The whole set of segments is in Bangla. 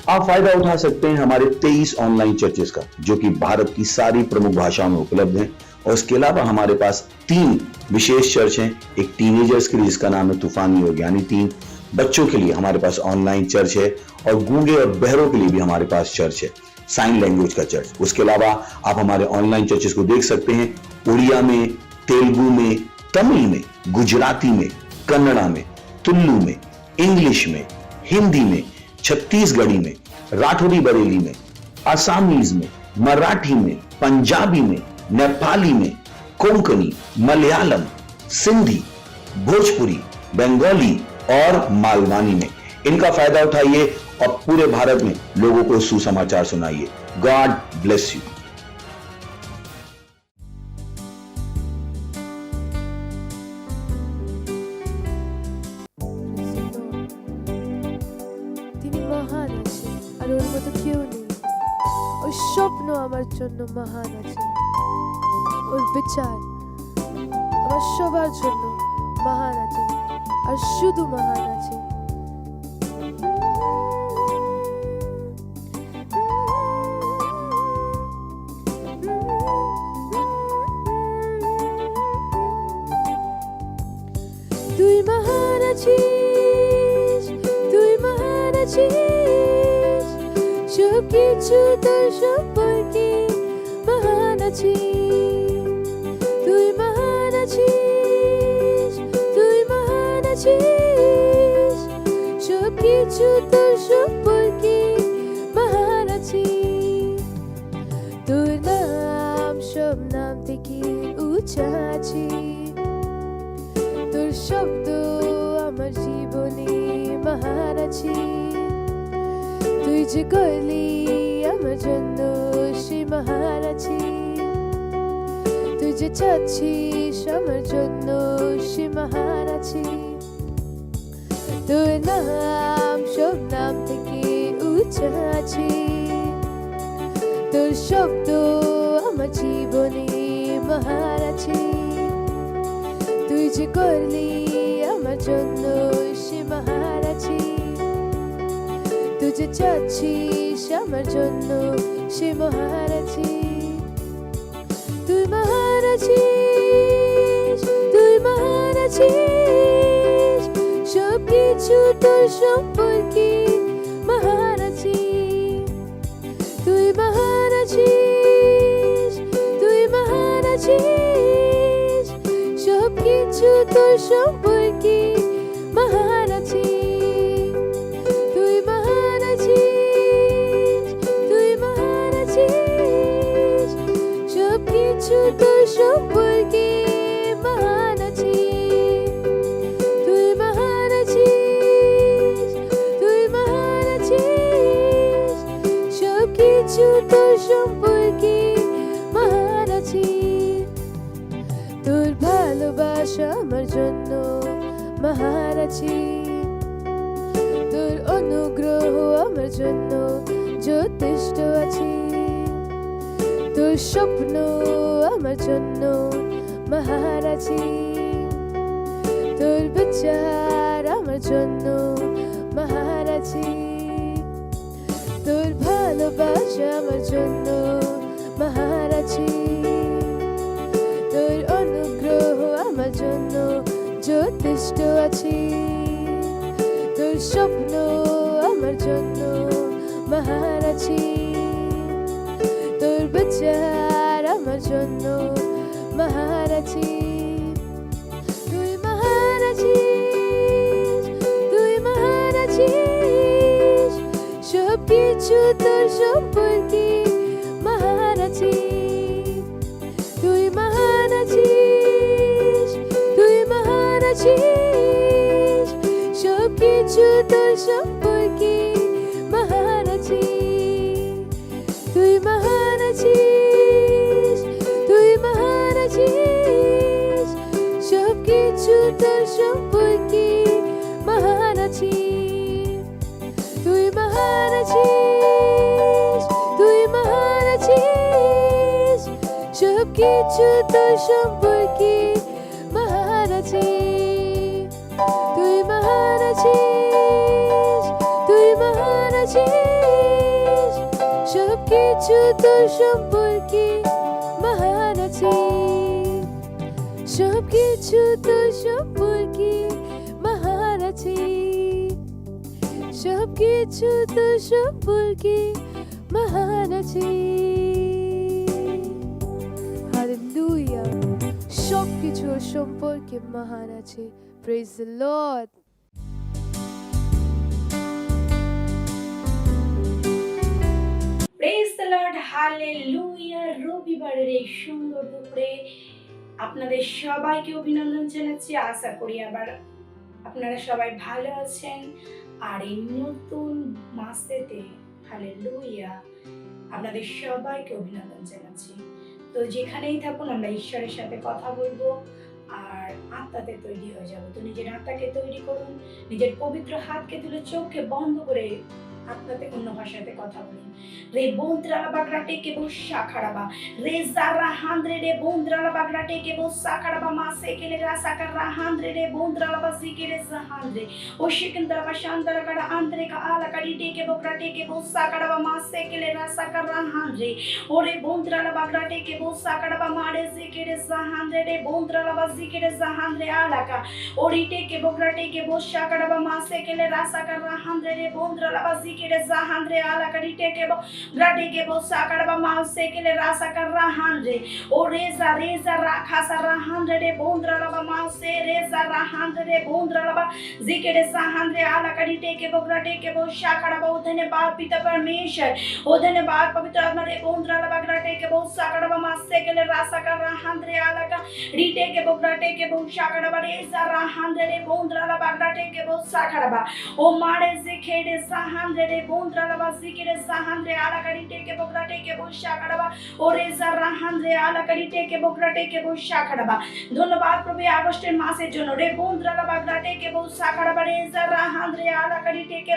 आप फायदा उठा सकते हैं हमारे 23 ऑनलाइन चर्चेस का, जो कि भारत की सारी प्रमुख भाषाओं में उपलब्ध हैं। और इसके अलावा हमारे पास 3 विशेष चर्च हैं। एक टीनेजर्स के लिए जिसका नाम है तूफानी योग, यानी 3 बच्चों के लिए हमारे पास ऑनलाइन चर्च है। और गूंगे और बहरों के लिए भी हमारे पास चर्च है, साइन लैंग्वेज का चर्च। उसके अलावा आप हमारे ऑनलाइन चर्चेस को देख सकते हैं उड़िया में, तेलुगु में, तमिल में, गुजराती में, कन्नड़ा में, तुलु में, इंग्लिश में, हिंदी में, छत्तीसगढ़ी में, राठौरी बरेली में, असमीज में, मराठी में, पंजाबी में, नेपाली में, कोंकणी, मलयालम, सिंधी, भोजपुरी, बंगाली और मालवानी में। इनका फायदा उठाइए और पूरे भारत में लोगों को सुसमाचार सुनाइए। God bless you. স্বপ্ন আমার জন্য মহান আছে, ওর বিচার আমার সবার জন্য মহান আছে, আর শুধু মহান আছে। তুই মহান আছিস, তুই মহান আছিস, সবকিছু তোর সম্পর্কে মহান আছিস। তুই মহান আছিস, তুই মহান আছিস, সবকিছু তোর সম্পর্কে মহান আছিস। তোর নাম সব নাম থেকে উঁচা আছে, তোর শব্দ আমার জীবনে মহান আছে। তুই যে করলি আমার জন্য সে মহান আছে, তুই যে চাচ্ছিস আমার জন্য সে মহান আছে। তোর নাম সব নাম থেকে উঁচা আছে, তোর শব্দ আমার জীবনে মহান আছে। তুই যে করলি আমার জন্য সে মহান আছে, তুই যে চাচ্ছিস আমার জন্য সে মহান আছে। তুই মহান আছিস, তুই মহান আছিস, সবকিছু তোর সম্পর্কে মহান আছে। তুই মহান আছিস, তুই মহান আছিস, সবকিছু তোর সম্পর্কে মহান আছে। তুই মহান আছিস, তুই মহান আছিস, সবকিছু তোর সম্পর্কে মহান আছে। তুই মহান আছিস, তুই মহান আছিস, সবকিছু তোর সম্পর্কে মহান আছে। তোর ভালোবাসা আমার জন্য মহান আছে, তোর অনুগ্রহ আমার জন্য যথেষ্ট আছে। তোর স্বপ্ন আমার জন্য মহান আছে, তোর বিচার আমার জন্য মহান আছে। তোর ভালোবাসা আমার জন্য মহান আছে, তোর অনুগ্রহ আমার জন্য সন্তুষ্ট আছি, তোর স্বপ্ন আমার জন্য মহান আছি, তোর বিচার আমার জন্য মহান আছি। তুই মহান আছিস, তুই মহান আছিস, সব কিছু তোর সম্পর্কে মহান আছি। তুই মহান আছিস, তুই মহান আছিস, সব কিছু তোর সম্পর্কে মহান আছি। তুই মহান আছিস, তুই মহান আছিস, সব কিছু তোর সম্পর্কে মহান আছি। তুই মহান আছিস, তুই মহান আছিস, সব কিছু তোর সম্পর্কে মহান আছি। তুই মহান আছিস, তুই মহান আছিস, সব কিছু তোর সম্পর্কে মহান আছি, সব কিছু তোর সম্পর্কে মহান আছি, সব কিছু তোর সম্পর্কে মহান আছি। হালেলুয়া, সব কিছু সম্পর্কে মহান আছে। Praise the Lord. Praise the Lord, hallelujah. রবিবারের এই সুন্দর দুপুরে আপনাদের সবাইকে অভিনন্দন জানাচ্ছি। আশা করি আবার আপনারা সবাই ভালো আছেন। আর এই নতুন মাসেতে হালেলুয়া আপনাদের সবাইকে অভিনন্দন জানাচ্ছি। তো যেখানেই থাকুন আমরা ঈশ্বরের সাথে কথা বলবো আর আত্মাতে তৈরি হয়ে যাবো। তো নিজের আত্মাকে তৈরি করুন, নিজের পবিত্র হাতকে তুলে চোখকে বন্ধ করে আত্মাতে অন্য ভাষাতে কথা বলুন। রে বন্দ্রালা বাগরাটে কেবল শাখারাবা, রে জারা হান্দ্রে রে বন্দ্রালা বাগরাটে কেবল শাখারাবা, মাসে কেলে রাসাকারা হান্দ্রে রে বন্দ্রালা বাজিকে রে জাহান্দ্রে ও শিকন্দরা শান্তরা কারা আন্দ্রে কা আলা কারি ডে কেবল গ্রাটে কেবল শাখারাবা, মাসে কেলে রাসাকারা হান্দ্রে ওরে বন্দ্রালা বাগরাটে কেবল শাখারাবা, মারে জিকে রে জাহান্দ্রে রে বন্দ্রালা বাজিকে রে জাহান্দ্রে আলাকা ওরিটে কেবল গ্রাটে কেবল শাখারাবা, মাসে কেলে রাসাকারা হান্দ্রে রে বন্দ্রালা বাজিকে রে জাহান্দ্রে আলাকা রিটে কেবল গ্রাটে কেবল শাখারাবা, মাসে কেলে রাসাকারা হান্দ্রে ও রেজা রেজা রাখাসা রাহান্দ্রে রে বন্দ্রালা বা মাসে রেজা রাহান্দ্রে রে বন্দ্রালা বা জিকে রে জাহান্দ্রে আলাকা রিটে কেবল গ্রাটে কেবল শাখারাবা। ओ धन्यवाद पिता परमेश्वर, ओ धन्यवाद पवित्र आत्मा रे बंद्राला बागराटे के बहुत साकड़बा मासे के ले रासा का राहंद्रे आलाका रीटे के बोगराटे के बहुत साकड़बा रे सा राहंद्रे रे बंद्राला बागराटे के बहुत साकड़बा ओ मारे से खेड़े साहंद्रे रे बंद्राला बासी के रे साहंद्रे आलाका रीटे के बोगराटे के बहुत साकड़बा ओ रे सा राहंद्रे आलाका रीटे के बोगराटे के बहुत साकड़बा। ধন্যবাদ প্রভু আগস্টের মাসের জন্য রে বন্দ্রালা বাগরাটে के बहुत साकड़बा रे सा राहंद्रे आलाका रीटे के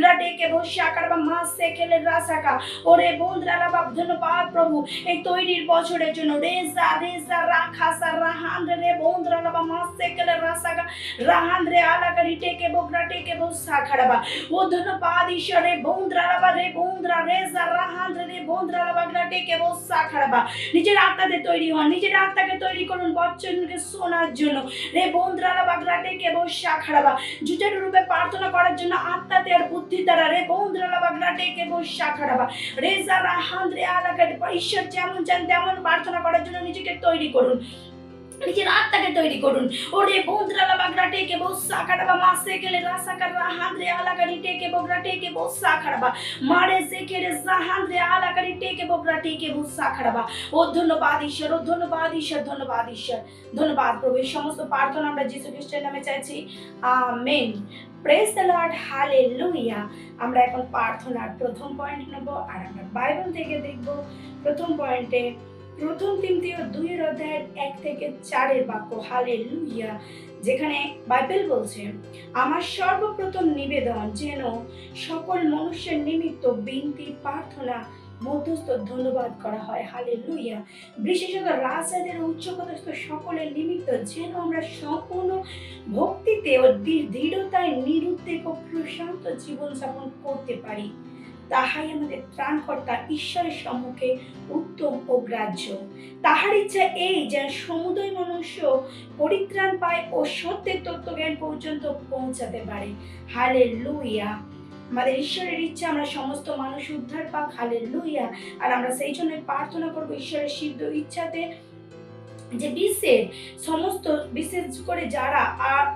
গ্রাটে কে বসা করবা মাস সেকেলে রাসাকা ওরে বন্দ্রালা বাপ। ধন্যবাদ প্রভু এই তৈরির বছরের জন্য রেজা রেজা রাখাসা রাহান্দ্রে রে বন্দ্রালা বা মাস সেকেলে রাসাকা রাহান্দ্রে আলা করিটে কে গ্রাটে কে বসা করবা। ও ধন্যবাদ ঈশ্বরে বন্দ্রালা বা রে বন্দ্রা রেজা রাহান্দ্রে রে বন্দ্রালা বা গ্রাটে কে বসা করবা। নিজের আত্মাতে তৈরি হন, নিজের আত্মাকে তৈরি করুন বচনকে শোনার জন্য রে বন্দ্রালা বা গ্রাটে কে বসা করবা। জুটের রূপে প্রার্থনা করার জন্য আত্মাতে আর বুদ্ধি দ্বারা রে বন্দ্রালা বাগরাটে কে বসা খারাবা রেজা রাহান্দ্রে আলাকা। ঈশ্বর যেমন চান তেমন প্রার্থনা করার জন্য নিজেকে তৈরি করুন, নিজের আত্মাকে তৈরি করুন। ওরে বন্দ্রালা বাগরাটে কে বসা খারাবা মাসে কেলে রাসাকা রাহান্দ্রে আলাকা রিটে কে বগরাটে কে বসা খারাবা মারে সেকেরে জাহান্দ্রে আলাকা রিটে কে বগরাটে কে বসা খারাবা। ও ধন্যবাদ ঈশ্বর, ও ধন্যবাদ ঈশ্বর, ধন্যবাদ ঈশ্বর, ধন্যবাদ প্রভু। এই সমস্ত প্রার্থনা আমরা যীশু খ্রিস্টের নামে চাইছি, amen. Praise the Lord, hallelujah. আমরা এখন প্রার্থনার প্রথম পয়েন্ট নেব আর আমরা বাইবেল থেকে দেখব। প্রথম পয়েন্টে প্রথম তিমথিও 2:1 থেকে 4 বাক্য, হালেলুয়া, যেখানে বাইবেল বলছে আমার সর্বপ্রথম নিবেদন যেন সকল মানুষের নিমিত্ত বিনতি প্রার্থনা মধ্যস্থ ধন্যবাদ করা হয়, হালেলুয়া। বিশেষত রাজাদের উচ্চপদস্থ সকলের নিমিত্ত যেন আমরা সম্পূর্ণ ভক্তিতে ও দৃঢ়তায় নিরুদ্বেগ ও প্রশান্ত জীবনযাপন করতে পারি। তাহাই আমাদের ত্রাণকর্তা ঈশ্বরের সম্মুখে উত্তম ও গ্রাহ্য। তাহার ইচ্ছা এই যেন সমুদয় মনুষ্য পরিত্রাণ পায় ও সত্যের তত্ত্বজ্ঞান পর্যন্ত পৌঁছাতে পারে। হালেলুয়া। আমাদের ঈশ্বরের ইচ্ছা আমরা সমস্ত মানুষ উদ্ধার পাক। হালেলুয়া। আর আমরা সেই জন্য প্রার্থনা করবো ঈশ্বরের সিদ্ধ ইচ্ছাতে যে বিশ্বের সমস্ত, বিশেষ করে যারা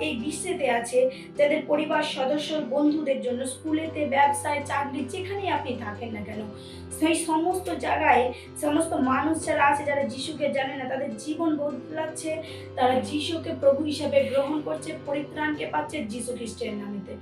এই বিশ্বেতে আছে, যাদের পরিবার সদস্য বন্ধুদের জন্য, স্কুলেতে, ব্যবসায়, চাকরি, যেখানেই আপনি থাকেন না কেন, সেই সমস্ত জায়গায় সমস্ত মানুষ যারা আছে, যারা যিশুকে জানে না, তাদের জীবন বদলাচ্ছে, তারা যিশুকে প্রভু হিসাবে গ্রহণ করছে, পরিত্রাণকে পাচ্ছে যিশু খ্রিস্টের নামেতে।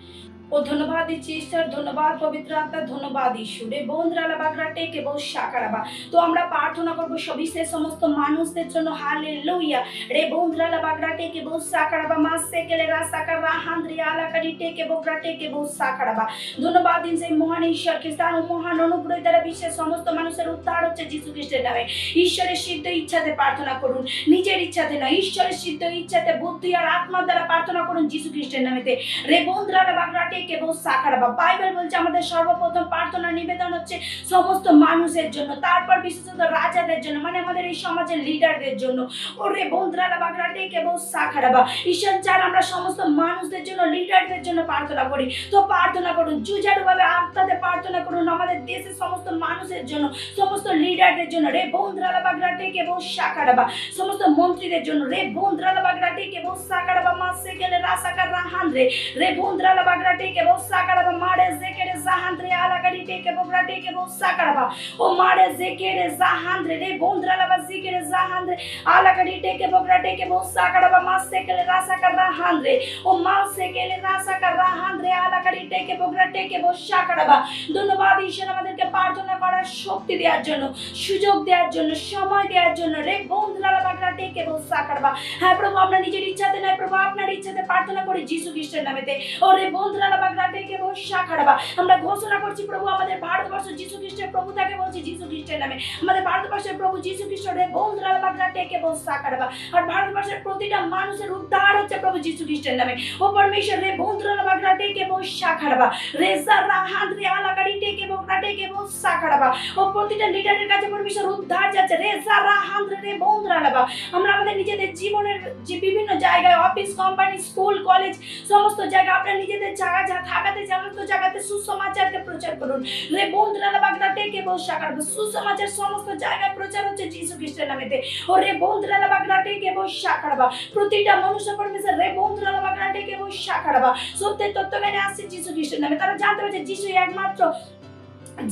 ও ধন্যবাদ দিচ্ছি ঈশ্বর, ধন্যবাদ পবিত্র আত্মা, ধন্যবাদ ঈশ্বরে বন্দ্রালা বাগরাটে কেবল সাকারাবা। তো আমরা প্রার্থনা করবো সবিশেষ সমস্ত মানুষদের জন্য। হালেলুয়া। রে বন্দ্রালা বাগরাটে কেবল সাকারাবা মাসে কেলে রাসাকারা হান্দ্রিয়া আলাকারিটে কেবল গ্রাটে কেবল সাকারাবা। ধন্যবাদ দিন সেই মহান ঈশ্বর খ্রিস্টান ও মহান অনুগ্রহ দ্বারা বিশ্বের সমস্ত মানুষের উদ্ধার হচ্ছে যিশু খ্রিস্টের নামে। ঈশ্বরের সিদ্ধ ইচ্ছাতে প্রার্থনা করুন, নিজের ইচ্ছাতে নয়, ঈশ্বরের সিদ্ধ ইচ্ছাতে বুদ্ধি আর আত্মার দ্বারা প্রার্থনা করুন যিশু খ্রিস্টের নামেতে। রে বন্দ্রালা বাগরাটে কেবল সাকারাবা। বাইবেল বলছে আমাদের সর্বপ্রথম প্রার্থনা নিবেদন হচ্ছে সমস্ত মানুষের জন্য, তারপর বিশেষত রাজাদের জন্য, মানে আমাদের এই সমাজের লিডারদের জন্য। ওরে বন্দ্রালা বাগরাটে কেবল সাকারাবা। ঈশ্বর চান আমরা সমস্ত মানুষদের জন্য, লিডারদের জন্য প্রার্থনা করি। তো প্রার্থনা করুন, জুজারুভাবে আত্মাতে প্রার্থনা করুন আমাদের দেশের সমস্ত মানুষের জন্য, সমস্ত লিডারদের জন্য। রে বন্দ্রালা বাগরাটে কেবল সাকারাবা। সমস্ত মন্ত্রীদের জন্য। রে বন্দ্রালা বাগরাটে কেবল সাকারাবা মাসে গেলে রাসাকার রাহান্দ্রে। রে বন্দ্রালা বাগরাটে কেবল সাকারাবা মারে জেকেরে জাহান্দ্রে আলাগাড়িটে কেবল গ্রাটে কেবল সাকারাবা। ও মারে জেকেরে জাহান্দ্রে। রে বন্দ্রালা বাজিকেরে জাহান্দ্রে আলাগাড়িটে কেবল গ্রাটে কেবল সাকারাবা মাসে গেলে রাসাকার রাহান্দ্রে। ও মাসে গেলে রাসাকার রাহান্দ্রে আলাগাড়িটে কেবল গ্রাটে কেবল সাকারাবা। ধন্যবাদ ঈশ্বর আমাদেরকে প্রার্থনা করার শক্তি দেওয়ার জন্য, সুযোগ দেওয়ার জন্য, সময় দেওয়ার জন্য। রে বন্দ্রালা বাগরাটে কেবল সাকারাবা। হ্যাঁ প্রভু, আমরা নিজের ইচ্ছাতে নয় প্রভু, আপনার ইচ্ছাতে প্রার্থনা করি যিশু খ্রিস্টের নামেতে। ও রে বন্দ্রালা বাগরাটে কেবল সাকারাবা। আমরা ঘোষণা করছি প্রভু আমাদের ভারতবর্ষ যিশু খ্রিস্টের প্রভু, তাকে বলছি যিশু খ্রিস্টের নামে। আমাদের ভারতবর্ষের প্রভু যিশু খ্রিস্ট। রে বন্দ্রালা বাগরাটে কেবল সাকারাবা। আর ভারতবর্ষের প্রতিটা মানুষের উদ্ধার হচ্ছে প্রভু যিশু খ্রিস্টের নামে। ও পরমেশ্বর রে বন্দ্রালা বাগরাটে কেবল সাকারাবা। রেজা রাহান্দ্রে আলাগাড়িটে কেবল গ্রাটে কেবল সাকারাবা। ও প্রতিটা লিডারের কাছে পরমেশ্বর উদ্ধার যাচ্ছে। রেজা রাহান্দ্রে রে বন্দ্রালাবা। আমরা আমাদের নিজেদের জীবনের যে বিভিন্ন জায়গায়, অফিস, কোম্পানি, স্কুল, কলেজ, সমস্ত জায়গায় আপনার নিজেদের জায়গা যা থাকাতে সমস্ত জায়গাতে সুসমাচারকে প্রচার করুন। রে বন্দ্রালা বাগরাটে কেবল সাকারাবা। সুসমাচার সমস্ত জায়গায় প্রচার হচ্ছে যিশু খ্রিস্টের নামেতে। ও রে বন্দ্রালা বাগরাটে কেবল সাকারাবা। প্রতিটা মানুষ পরমেশ্বর রে বন্দ্রালা বাগরাটে কেবল সাকারাবা। সত্যের তত্ত্বজ্ঞানে আসছে যিশু খ্রিস্টের নামে। তারা জানতে পারছে যিশু একমাত্র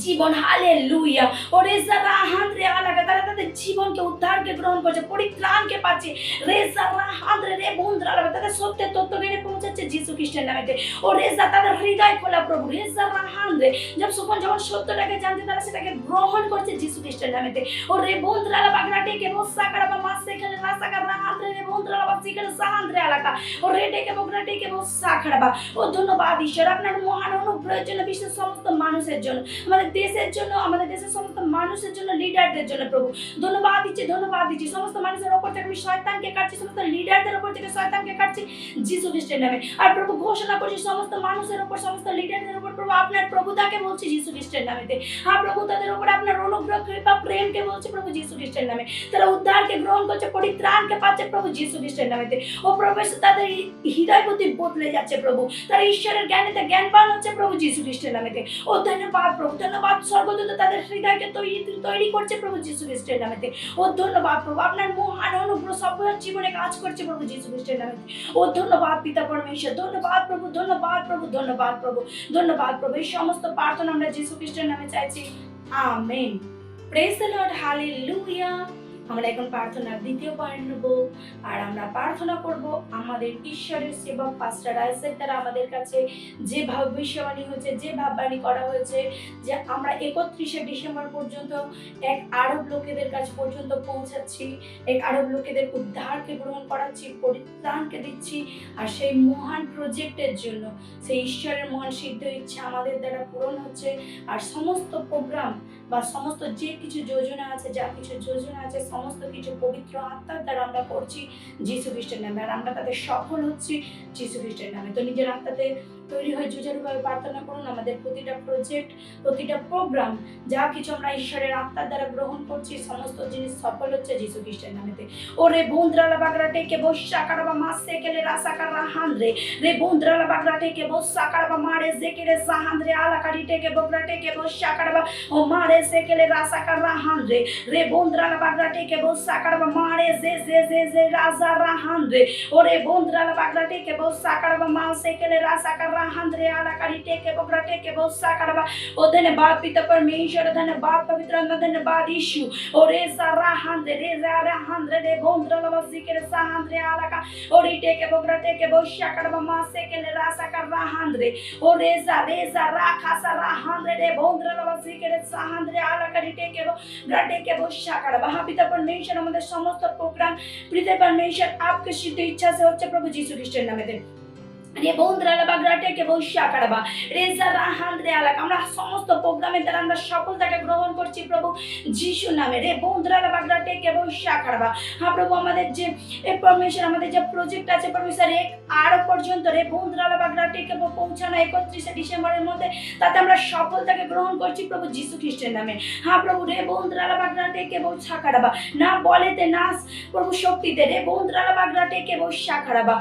জীবন। হালেলুয়া। ওরে যারা হান্দ্রে আলাগা, তারা তাদের জীবনকে, উদ্ধারকে গ্রহণ করছে, পরিত্রাণকে পাচ্ছে। রেজা হান্দ্রে রে বন্দ্রা আলাগা, তাদের সত্যের তত্ত্বজ্ঞানে পৌঁছাচ্ছে যিশু খ্রিস্টের নামেতে। ও রেজা তাদের হৃদয় খোলা প্রভু। রেজা হান্দ্রে যখন সত্যটাকে জানতে, তারা সেটাকে গ্রহণ করছে যিশু খ্রিস্টের নামেতে। ও রে বন্দ্রা আলাগা বাগরাটে কে বসাকারা বা মাসে খেলে রাসাকার হান্দ্রে রে বন্দ্রা আলাগা সিকেলে সাহান্দ্রে আলাগা। ও রেটে কে বগরাটে কে বসাকারা বা। ও ধন্যবাদ ঈশ্বর আপনার মহান অনুগ্রহের জন্য, বিশ্বের সমস্ত মানুষের জন্য, আমাদের দেশের জন্য, আমাদের দেশের সমস্ত মানুষের জন্য, লিডারদের জন্য প্রভু ধন্যবাদ দিচ্ছি, ধন্যবাদ দিচ্ছি। সমস্ত মানুষের উপর থেকে আমি শয়তানকে কাটছি, সমস্ত লিডারদের উপর থেকে শয়তানকে কাটছি যিশু খ্রিস্টের নামে। আর প্রভু ঘোষণা করছি সমস্ত মানুষের উপর, সমস্ত লিডারদের উপর প্রভু আপনার প্রভুতাকে বলছি যিশু খ্রিস্টের নামেতে। আর প্রভু তাদের উপর আপনার অনুগ্রহ, কৃপা, প্রেমকে বলছি প্রভু যিশু খ্রিস্টের নামে। তারা উদ্ধারকে গ্রহণ করছে, পরিত্রাণকে পাচ্ছে প্রভু যিশু খ্রিস্টের নামেতে। ও প্রভু তাদের হৃদয় প্রতি বদলে যাচ্ছে প্রভু, তারা ঈশ্বরের জ্ঞানেতে জ্ঞানবান হচ্ছে প্রভু যিশু খ্রিস্টের নামেতে। ও ধন্যবাদ প্রভু, ধন্যবাদ। স্বর্গদূত তাদের হৃদয়কে তৈরি করছে প্রভু যিশু খ্রিস্টের নামেতে। ও ধন্যবাদ প্রভু, আপনার মহান অনুগ্রহ সবার জীবনে কাজ করছে প্রভু যিশু খ্রিস্টের নামেতে। ও ধন্যবাদ পিতা পরমেশ্বর, ধন্যবাদ প্রভু, ধন্যবাদ প্রভু, ধন্যবাদ প্রভু, ধন্যবাদ প্রভু। এই সমস্ত প্রার্থনা আমরা যিশু খ্রিস্টের নামে চাইছি, amen. Praise the Lord, hallelujah. আমরা এখন প্রার্থনার দ্বিতীয় পয়েন্ট নেব, আর আমরা প্রার্থনা করব আমাদের ঈশ্বরের সেবক পাস্টার আইজ্যাক দ্বারা আমাদের কাছে যে ভবিষ্যবাণী হয়েছে, যে ভাববাণী করা হয়েছে যে আমরা 31শে ডিসেম্বর পর্যন্ত এক আরব লোকেদের কাছে পর্যন্ত পৌঁছাচ্ছি, এক আরব লোকেদের উদ্ধারকে গ্রহণ করাচ্ছি, পরিত্রাণকে দিচ্ছি। আর সেই মহান প্রজেক্টের জন্য সেই ঈশ্বরের মহান সিদ্ধ ইচ্ছা আমাদের দ্বারা পূরণ হচ্ছে। আর সমস্ত প্রোগ্রাম বা সমস্ত যে কিছু যোজনা আছে, যা কিছু যোজনা আছে, সমস্ত কিছু পবিত্র আত্মার দ্বারা আমরা করছি যিশু খ্রিস্টের নামে। আর আমরা তাদের সফল হচ্ছি যিশু খ্রিস্টের নামে। তো নিজের আত্মাতে তৈরি হয়ে জুজারুভাবে প্রার্থনা করুন। আমাদের প্রতিটা প্রজেক্ট, প্রতিটা প্রোগ্রাম, যা কিছু আমরা ঈশ্বরের আত্মার দ্বারা গ্রহণ করছি, সমস্ত জিনিস সফল হচ্ছে যিশু খ্রিস্টের নামেতে। ওরে বন্দ্রালা বাগরাটে কে বসা কারাবা মাসে কেলে রাসা কারা হান্দ্রে রে বন্দ্রালা বাগরাটে কে বসা কারাবা মারে জেকেরে সাহান্দ্রে আলা কারিটে কে বগরাটে কে বসা কারাবা ও মারে সেকেলে রাসা কারা হান্দ্রে রে বন্দ্রালা বাগরাটে কে বসা কারাবা মারে জে রাজা রাহান্দ্রে ওরে বন্দ্রালা বাগরাটে के बहुत साकड़बा माल से के ले रासा कर रहा हंद्रे आला करीटे के बगराटे के बहुत साकड़बा ओ धन्यवाद पिता परमेश्वर, धन्यवाद पवित्र आत्मा, धन्यवाद यीशु और रेजा हंद्रे रे बंद्राला बसी के सा हंद्रे आला का और इटे के बगराटे के बहुत साकड़बा माल से के ले रासा कर रहा हंद्रे और रेजा राखा सा रहा हंद्रे रे बंद्राला बसी के सा हंद्रे आला करीटे के बगराटे के बहुत साकड़बा। हाँ पिता परमेश्वर, हमारे समस्त प्रोग्राम पिता परमेश्वर आपके सिद्ध इच्छा से होच्छे प्रभु यीशु ख्रिस्टेर नामे রে বন্দ্রালা বাগরাটে কে বসা কারবা রেজা রাহান্দ্রে আলা আমরা সমস্ত প্রোগ্রামের দ্বারা আমরা সফলতাকে গ্রহণ করছি প্রভু যিশুর নামে। রে বন্দ্রালা বাগরাটে কে বসা কারবা। হ্যাঁ প্রভু, আমাদের যে পরমেশ্বর আমাদের যে প্রজেক্ট আছে পরমেশ্বর এক আরো পর্যন্ত রে বন্দ্রালা বাগরাটে কে পৌঁছানো 31 ডিসেম্বরের মধ্যে, তাতে আমরা সফলতাকে গ্রহণ করছি প্রভু যিশু খ্রিস্টের নামে। হ্যাঁ প্রভু, রে বন্দ্রালা বাগরাটে কে বসা কারবা না বলেতে না প্রভু শক্তিতে রে বন্দ্রালা বাগরাটে কে বসা কারবা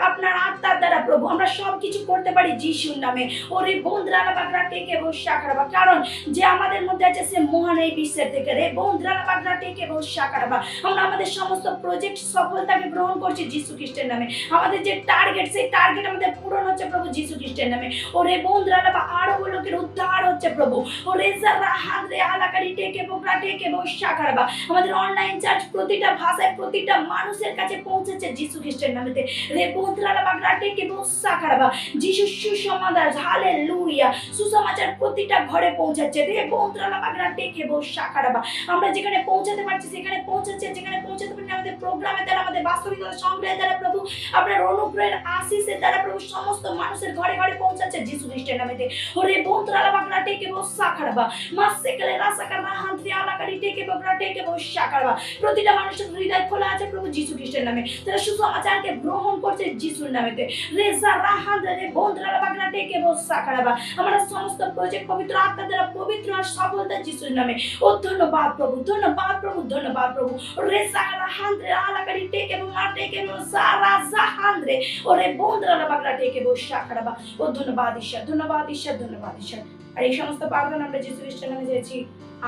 আপনার আত্মার দ্বারা প্রভু আমরা সব কিছু করতে পারি যিশুর নামে। ওরে বন্দ্রালা বাগরাটে কে বসা কারবা, কারণ যে আমাদের মধ্যে আছে সে মহান এই বিশ্বের থেকে। রে বন্দ্রালা বাগরাটে কে বসা কারবা আমরা আমাদের সমস্ত প্রজেক্ট সফলতাকে গ্রহণ করছি যিশু খ্রিস্টের নামে। আমাদের যে টার্গেট, সেই টার্গেট আমাদের পূরণ হচ্ছে প্রভু যিশু খ্রিস্টের নামে। ওরে বন্দ্রালা বা আরো লোকের উদ্ধার হচ্ছে প্রভু। ওরে যারা হাতে আলাকারি টেকে বগরাটে কে বসা কারবা আমাদের অনলাইন চার্চ প্রতিটা ভাষায় প্রতিটা মানুষের কাছে পৌঁছেছে যিশু খ্রিস্টের নামেতে। রে বন্দ্রালা বাগরাটে কে বসা কারবা যিশু সুসমাচার, হালেলুয়া, সুসমাচার প্রতিটা ঘরে পৌঁছাচ্ছে। রে বন্দ্রালা বাগরাটে কে বসা কারবা আমরা যেখানে পৌঁছাতে পারছি সেখানে পৌঁছাচ্ছে, যেখানে পৌঁছাতে পারি আমাদের প্রোগ্রামের দ্বারা, আমাদের বাস্তবিকতা সংগ্রহের দ্বারা প্রভু আপনার অনুগ্রহের আশীষের দ্বারা প্রভু সমস্ত মানুষের ঘরে ঘরে পৌঁছাচ্ছে যিশু খ্রিস্টের নামেতে। ওরে বন্দ্রালা বাগরাটে কে বসা কারবা মাসে কেলে রাসা কারবা হান্দ্রি আলাকারি টেকে বগরাটে কে বসা কারবা প্রতিটা মানুষের হৃদয় খোলা আছে প্রভু যিশু খ্রিস্টের নামে। তারা সুসমাচারকে গ্রহণ করছে যিশুর নামেতে। রেজা রাহান্দ্রে রে বন্দ্রালা বাগরাটে কে বসা কারবা আমরা সমস্ত প্রজেক্ট পবিত্র আত্মা দ্বারা পবিত্র আর সফলতা যিশুর নামে। ও ধন্যবাদ প্রভু, ধন্যবাদ প্রভু, ধন্যবাদ প্রভু। রেজা রাহান্দ্রে আলাকারি টেকে বগরাটে কে বসা রাজা হান্দ্রে ওরে বন্দ্রালা বাগরাটে কে বসা কারবা। ও ধন্যবাদ ঈশ্বর, ধন্যবাদ ঈশ্বর, ধন্যবাদ ঈশ্বর। আর এই সমস্ত প্রার্থনা আমরা যিশু খ্রিস্টের নামে চেয়েছি,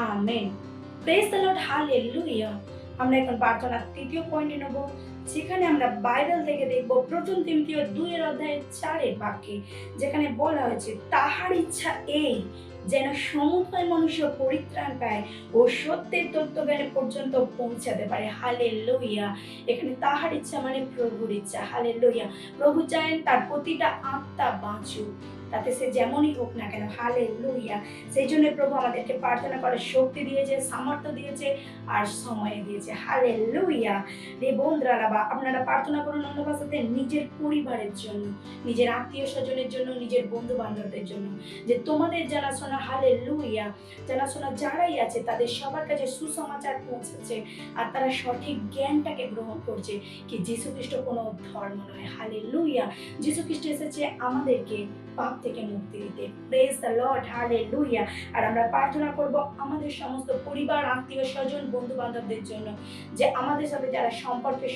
amen. Praise the Lord, hallelujah. আমরা এখন প্রার্থনার তৃতীয় পয়েন্টে নেব, যেখানে আমরা বাইবেল থেকে দেখব প্রথম তিমথিয় 2:4 বাক্যে, যেখানে বলা হয়েছে তাহার ইচ্ছা এই যেন সমুদয় মনুষ্য পরিত্রাণ পায় ও সত্যের তত্ত্বজ্ঞানে পর্যন্ত পৌঁছাতে পারে। হালেলুয়া। এখানে তাহার ইচ্ছা মানে প্রভুর ইচ্ছা। হালেলুয়া। প্রভু চান তার প্রতিটা আত্মা বাঁচুক, তাতে সে যেমনই হোক না কেন। হালেলুয়া। সেই জন্য প্রভু আমাদেরকে প্রার্থনা করার শক্তি দিয়েছে, সামর্থ্য দিয়েছে আর সময় দিয়েছে। হালেলুয়া। রে বন্ধুরা, আপনারা প্রার্থনা করুন অন্য ভাষাতে নিজের পরিবারের জন্য, নিজের আত্মীয় স্বজনের জন্য, নিজের বন্ধু বান্ধবদের জন্য, যে তোমাদের জানাশোনা, হালেলুয়া, জানাশোনা যারাই আছে তাদের সবার কাছে সুসমাচার পৌঁছাচ্ছে আর তারা সঠিক জ্ঞানটাকে গ্রহণ করছে কি যীশু খ্রিস্ট কোনো ধর্ম নয়। হালেলুয়া। যীশু খ্রিস্ট এসেছে আমাদেরকে পাপ থেকে মুক্তি দিতে। Praise the Lord, hallelujah. আর আমরা প্রার্থনা করব আমাদের সমস্ত পরিবার, আত্মীয় স্বজন, বন্ধু বান্ধবদের জন্য, যে আমাদের সাথে যারা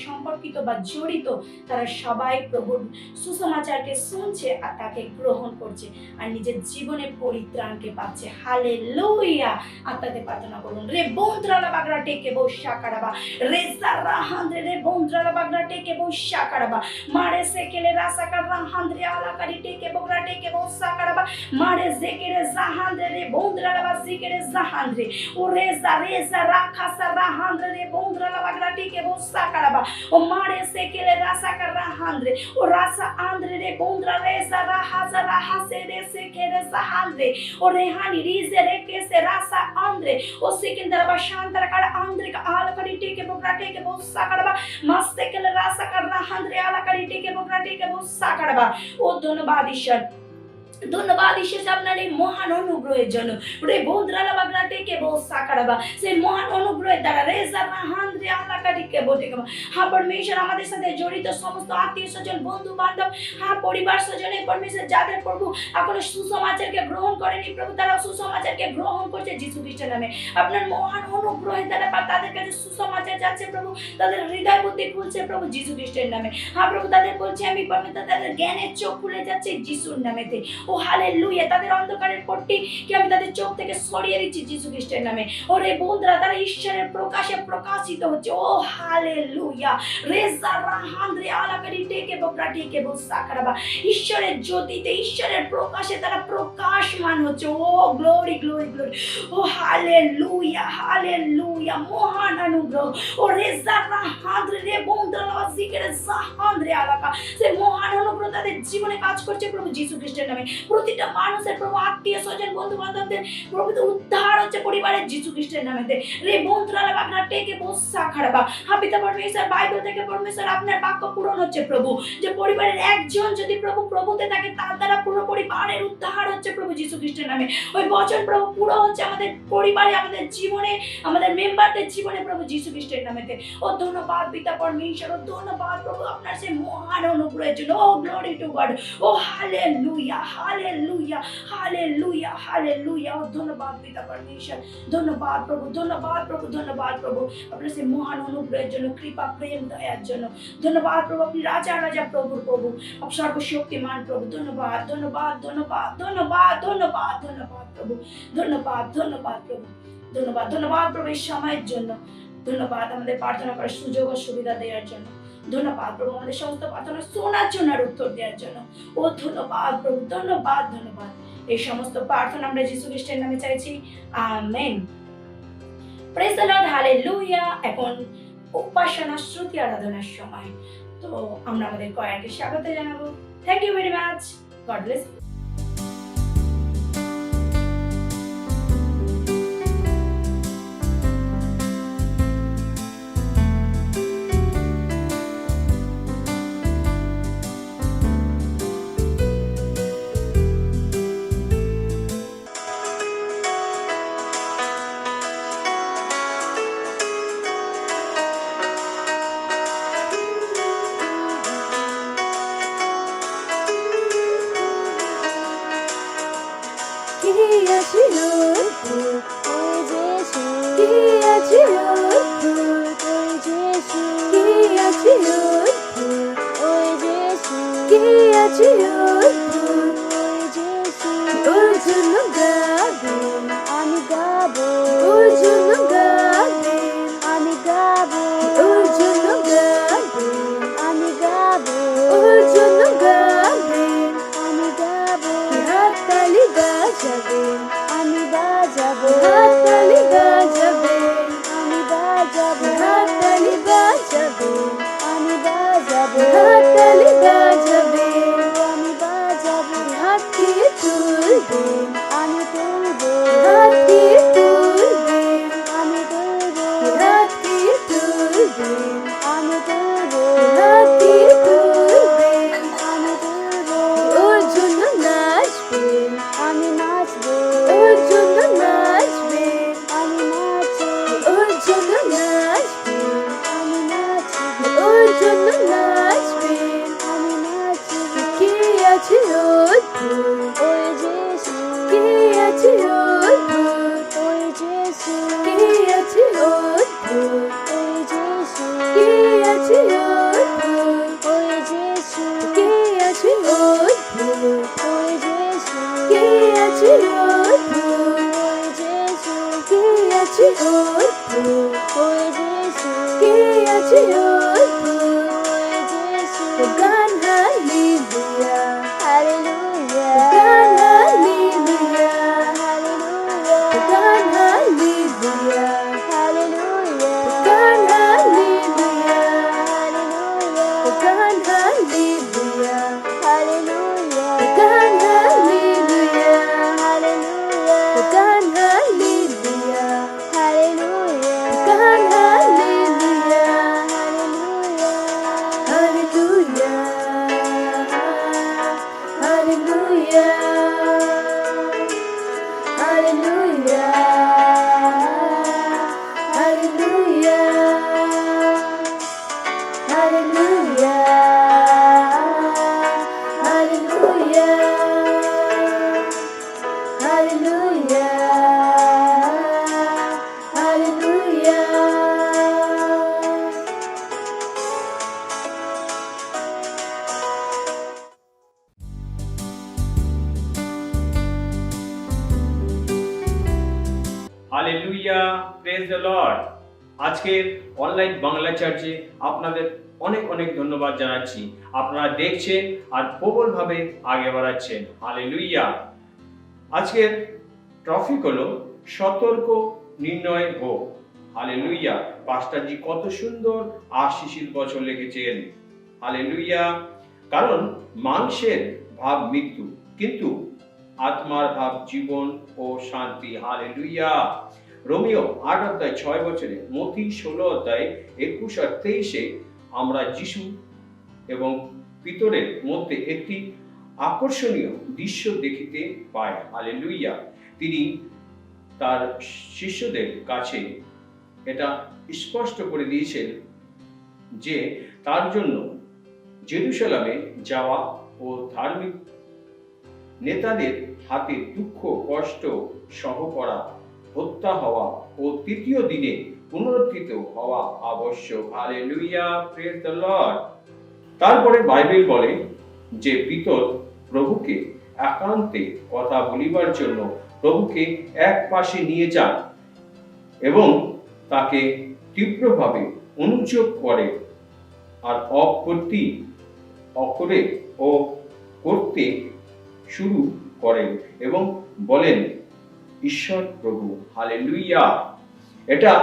সম্পর্কিত বা জড়িত তারা সবাই প্রভুর সুসমাচারকে শুনছে আর তাকে গ্রহণ করছে আর নিজের জীবনে পরিত্রাণকে পাচ্ছে। হালেলুয়া। আত্মাতে প্রার্থনা করুন। রে বন্দ্রালা বাগরা টেকে বসা কারাবা রেজা রাহান্দ্রে রে বন্দ্রালা বাগরা টেকে বসা কারাবা মারে সেকেলে রাসা কারা হান্দ্রে আলাকারি টেকে বগরা টেকে বসা কারাবা মারে জেকেরে জাহান্দ্রে রে বন্দ্রালা বা জিকেরে জাহান্দ্রে ও রেজা রাখাসা রাহান্দ্রে রে বন্দ্রালা বাগরা টেকে বসা কারাবা ও মারে সেকেলে রাসা কারা হান্দ্রে ও রাসা আন্দ্রে রে বন্দ্রা রেজা রাহাসা রাহাসে রে সেকেরে জাহান্দ্রে ও রেহানি রিজে রে কেসে রাসা আন্দ্রে ও সেকেন্দারা বা শান্তরা কারা আন্দ্রে কা আলাকারি টেকে বগরা টেকে বসা কারাবা মাস্তেকেলে রাসা কারা হান্দ্রে আলাকারি টেকে বগরা টেকে বসা কারাবা। ও ধন্যবাদ ঈশ্বর। ধন্যবাদ ঈশ্বর আপনার এই মহান অনুগ্রহের জন্য। রে বন্দ্রালা বাগরা টেকে বো সাকারাবা, সেই মহান অনুগ্রহের দ্বারা রেজা রাহান্দ্রে আলাকাটিকে বটে গেবা। হ্যাঁ পরমেশ্বর, আমাদের সাথে জড়িত সমস্ত আত্মীয় স্বজন, বন্ধু বান্ধব, হ্যাঁ পরিবার স্বজনে পরমেশ্বর যাদের প্রভু এখনো সুসমাচারকে গ্রহণ করেনি প্রভু, তারা সুসমাচারকে গ্রহণ করছে যিশু খ্রিস্টের নামে। আপনার মহান অনুগ্রহের দ্বারা তাদের কাছে সুসমাচার যাচ্ছে প্রভু, তাদের হৃদয় বুদ্ধি খুলছে প্রভু যিশু খ্রিস্টের নামে। হ্যাঁ প্রভু, তাদের বলছে আমি পরমেশ্বর, তাদের জ্ঞানের চোখ খুলে যাচ্ছে যিশুর নামেতে। ও হালেলুয়া, তাদের অন্ধকারের পট্টি কি আমি তাদের চোখ থেকে সরিয়ে দিচ্ছি যিশু খ্রিস্টের নামে। ও রে বন্ধুরা, তারা ঈশ্বরের প্রকাশে প্রকাশিত হচ্ছে। ও হালেলুয়া, রেজা রাহান্দ্রে আলাকারি টেকে বকরা টেকে বসাকারাবা, ঈশ্বরের জ্যোতিতে, ঈশ্বরের প্রকাশে তারা প্রকাশমান হচ্ছে। ও গ্লোরি গ্লোরি গ্লোরি, ও হালেলুয়া হালেলুয়া, মহান অনুগ্রহ। ও রেজা রাহান্দ্রে রে বন্ধুরা জিকেরে সাহান্দ্রে আলাকা, সে মহান অনুগ্রহ তাদের জীবনে কাজ করছে প্রভু যিশু খ্রিস্টের নামে। প্রতিটা মানুষের প্রভু আত্মীয় স্বজন, বন্ধু বান্ধবদের প্রভু উদ্ধার হচ্ছে পরিবারের যিশু খ্রিস্টের নামেতে। রে বন্ধুরা আপনার টেকে বসা খারাপা, হাপিতা পরমেশ্বর বাইবেল থেকে পরমেশ্বর আপনার বাক্য পূরণ হচ্ছে প্রভু, যে পরিবারের একজন যদি প্রভু প্রভুতে থাকে তার দ্বারা পুরো পরিবারের উদ্ধার হচ্ছে প্রভু যিশু খ্রিস্টের নামে। ওই বচন প্রভু পুরো হচ্ছে আমাদের পরিবারে, আমাদের জীবনে, আমাদের মেম্বারদের জীবনে প্রভু যিশু খ্রিস্টের নামেতে। ও ধন্যবাদ পিতা পরমেশ্বর, ও ধন্যবাদ প্রভু আপনার সেই মহান অনুগ্রহের জন্য। ও গ্লোরি টু গড, ও হালেলুয়া হালেলুয়া হালেলুয়া হালেলুয়া। ও ধন্যবাদ পিতা পরমেশ্বর, ধন্যবাদ প্রভু, ধন্যবাদ প্রভু, ধন্যবাদ প্রভু আপনার সেই মহান অনুগ্রহের জন্য, কৃপা প্রেম দয়ার জন্য। ধন্যবাদ প্রভু, আপনি রাজা রাজা প্রভুর প্রভু, আপনি সর্বশক্তিমান প্রভু। ধন্যবাদ ধন্যবাদ ধন্যবাদ ধন্যবাদ ধন্যবাদ ধন্যবাদ প্রভু, ধন্যবাদ ধন্যবাদ প্রভু, ধন্যবাদ ধন্যবাদ প্রভু এই সময়ের জন্য। ধন্যবাদ আমাদের প্রার্থনা করার সুযোগ ও সুবিধা দেওয়ার জন্য। ধন্যবাদ প্রভু আমাদের সমস্ত প্রার্থনা শোনার জন্য আর উত্তর দেওয়ার জন্য। ও ধন্যবাদ প্রভু, ধন্যবাদ ধন্যবাদ। এই সমস্ত প্রার্থনা আমরা যিশু খ্রিস্টের নামে চাইছি, amen. Praise the Lord, hallelujah. এখন উপাসনা শ্রুতি আরাধনার সময়, তো আমরা আমাদের কয়ারকে স্বাগত জানাবো। Thank you very much, God bless. Hallelujah, praise the Lord. আজকের অনলাইন বাংলা চার্চে আপনাদের অনেক অনেক ধন্যবাদ জানাচ্ছি। আপনারা দেখছেন আর প্রবলভাবে আগে বাড়াচ্ছেন। হালেলুয়া। আজকের টপিক হলো সতর্ক নির্ণয় হোক। হালেলুয়া। পাস্টারজি কত সুন্দর আশিসির বছর লিখেছেন। হালেলুয়া। কারণ মাংসের ভাব মৃত্যু, কিন্তু আত্মার ভাব জীবন ও শান্তি। হালেলুয়া। রোমিও 8:6 মথি 16:21-23 আমরা যিশু এবং পিতরের মধ্যে একটি আকর্ষণীয় দৃশ্য দেখিতে পাই। হালেলুয়া। তিনি তার শিষ্যদের কাছে এটা স্পষ্ট করে দিয়েছেন যে তার জন্য জেরুজালেমে যাওয়া ও ধার্মিক নেতাদের হাতে দুঃখ কষ্ট সহ করা, হত্যা হওয়া ও তৃতীয় দিনে পুনরুত্থিত হওয়া আবশ্যক। Hallelujah, praise the Lord. তারপরে বাইবেল বলে যে পিতর প্রভুকে একান্তে কথা বলিবার জন্য প্রভুকে এক পাশে নিয়ে যান এবং তাকে তীব্রভাবে অনুযোগ করে আর অকরে ও করতে শুরু করেন এবং বলেন, ঈশ্বর প্রভু। হালেলুয়া। এটা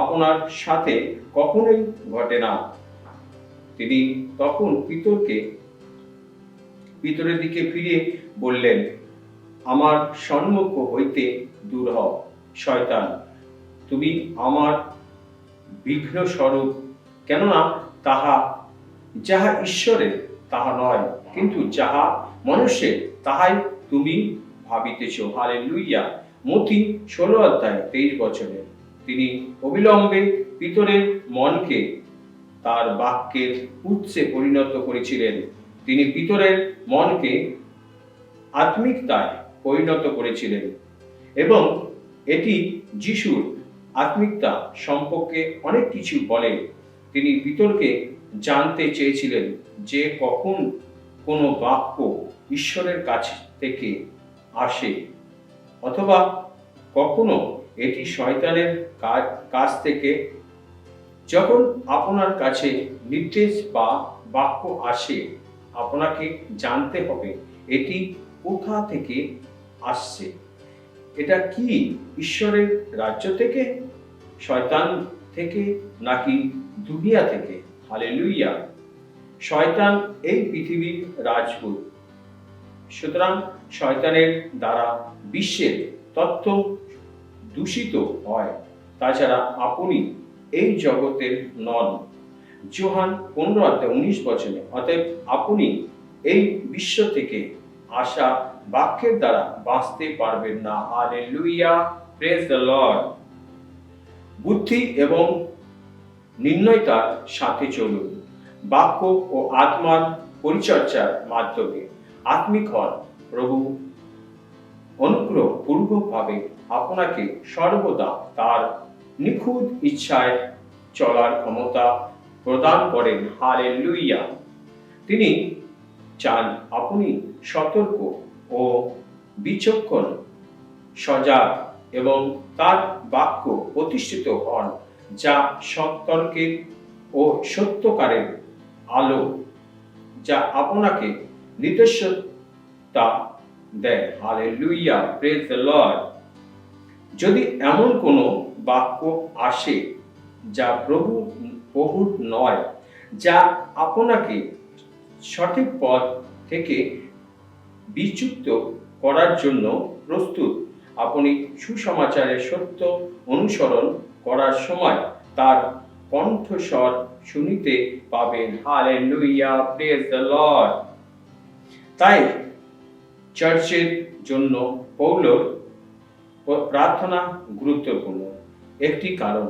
আপনার সাথে কখনোই ঘটে না। তিনি তখন পিতরের দিকে ফিরে বললেন, আমার সম্মুখ হইতে দূর হও শয়তান, তুমি আমার বিঘ্ন স্বরূপ, কেননা যাহা ঈশ্বরের তাহা নয়, কিন্তু যাহা মনুষ্যের তাহাই তুমি ভাবিতেছ। হালেলুয়া। মথি 16:23 তিনি অবিলম্বে পিতরের মনকে তার বাক্যের উৎসে পরিণত করেছিলেন। তিনি পিতরের মনকে আত্মিকতায় পরিণত করেছিলেন এবং এটি যিশুর আত্মিকতা সম্পর্কে অনেক কিছু বলে। তিনি পিতরকে জানতে চেয়েছিলেন যে কখন কোনো বাক্য ঈশ্বরের কাছ থেকে আসে অথবা কখনো এটি শয়তানের কাছ থেকে। যখন আপনার কাছে নির্দেশ বা বাক্য আসে, আপনাকে জানতে হবে এটি কোথা থেকে আসছে। এটা কি ঈশ্বরের রাজ্য থেকে, শয়তান থেকে, নাকি দুনিয়া থেকে? হালেলুয়া। শয়তান এই পৃথিবীর রাজপুত, সুতরাং শয়তানের দ্বারা বিশ্বের তত্ত্ব দূষিত হয়। তাছাড়া আপনি এই জগতের নন। যোহান 15:19 অতএব আপনি এই বিশ্ব থেকে আসা বাক্যের দ্বারা বাঁচতে পারবেন না। Hallelujah, praise the Lord. বুদ্ধি এবং নির্ণয়তার সাথে চলুন। বাক্য ও আত্মার পরিচর্যার মাধ্যমে আত্মিক হন। প্রভু অনুগ্রহ পূর্বকভাবে আপনাকে সর্বদা তার নিখুঁত ইচ্ছায় চলার ক্ষমতা প্রদান করেন। হালেলুয়া। তিনি চান আপনি সতর্ক ও বিচক্ষণ, সজাগ এবং তার বাক্য প্রতিষ্ঠিত হন, যা সতর্কের ও সত্যকারের আলো, যা আপনাকে নির্দেশতা দেয়। Hallelujah, praise the Lord. যদি এমন কোনো বাক্য আসে যা প্রভুর নয়, যা আপনাকে সঠিক পথ থেকে বিচ্যুত করার জন্য প্রস্তুত, আপনি সুসমাচারের সত্য অনুসরণ করার সময় তার কণ্ঠস্বর শুনিতে পাবেন। Hallelujah, praise the Lord. তাই চার্চের জন্য পৌলর প্রার্থনা গুরুত্বপূর্ণ। একটি কারণ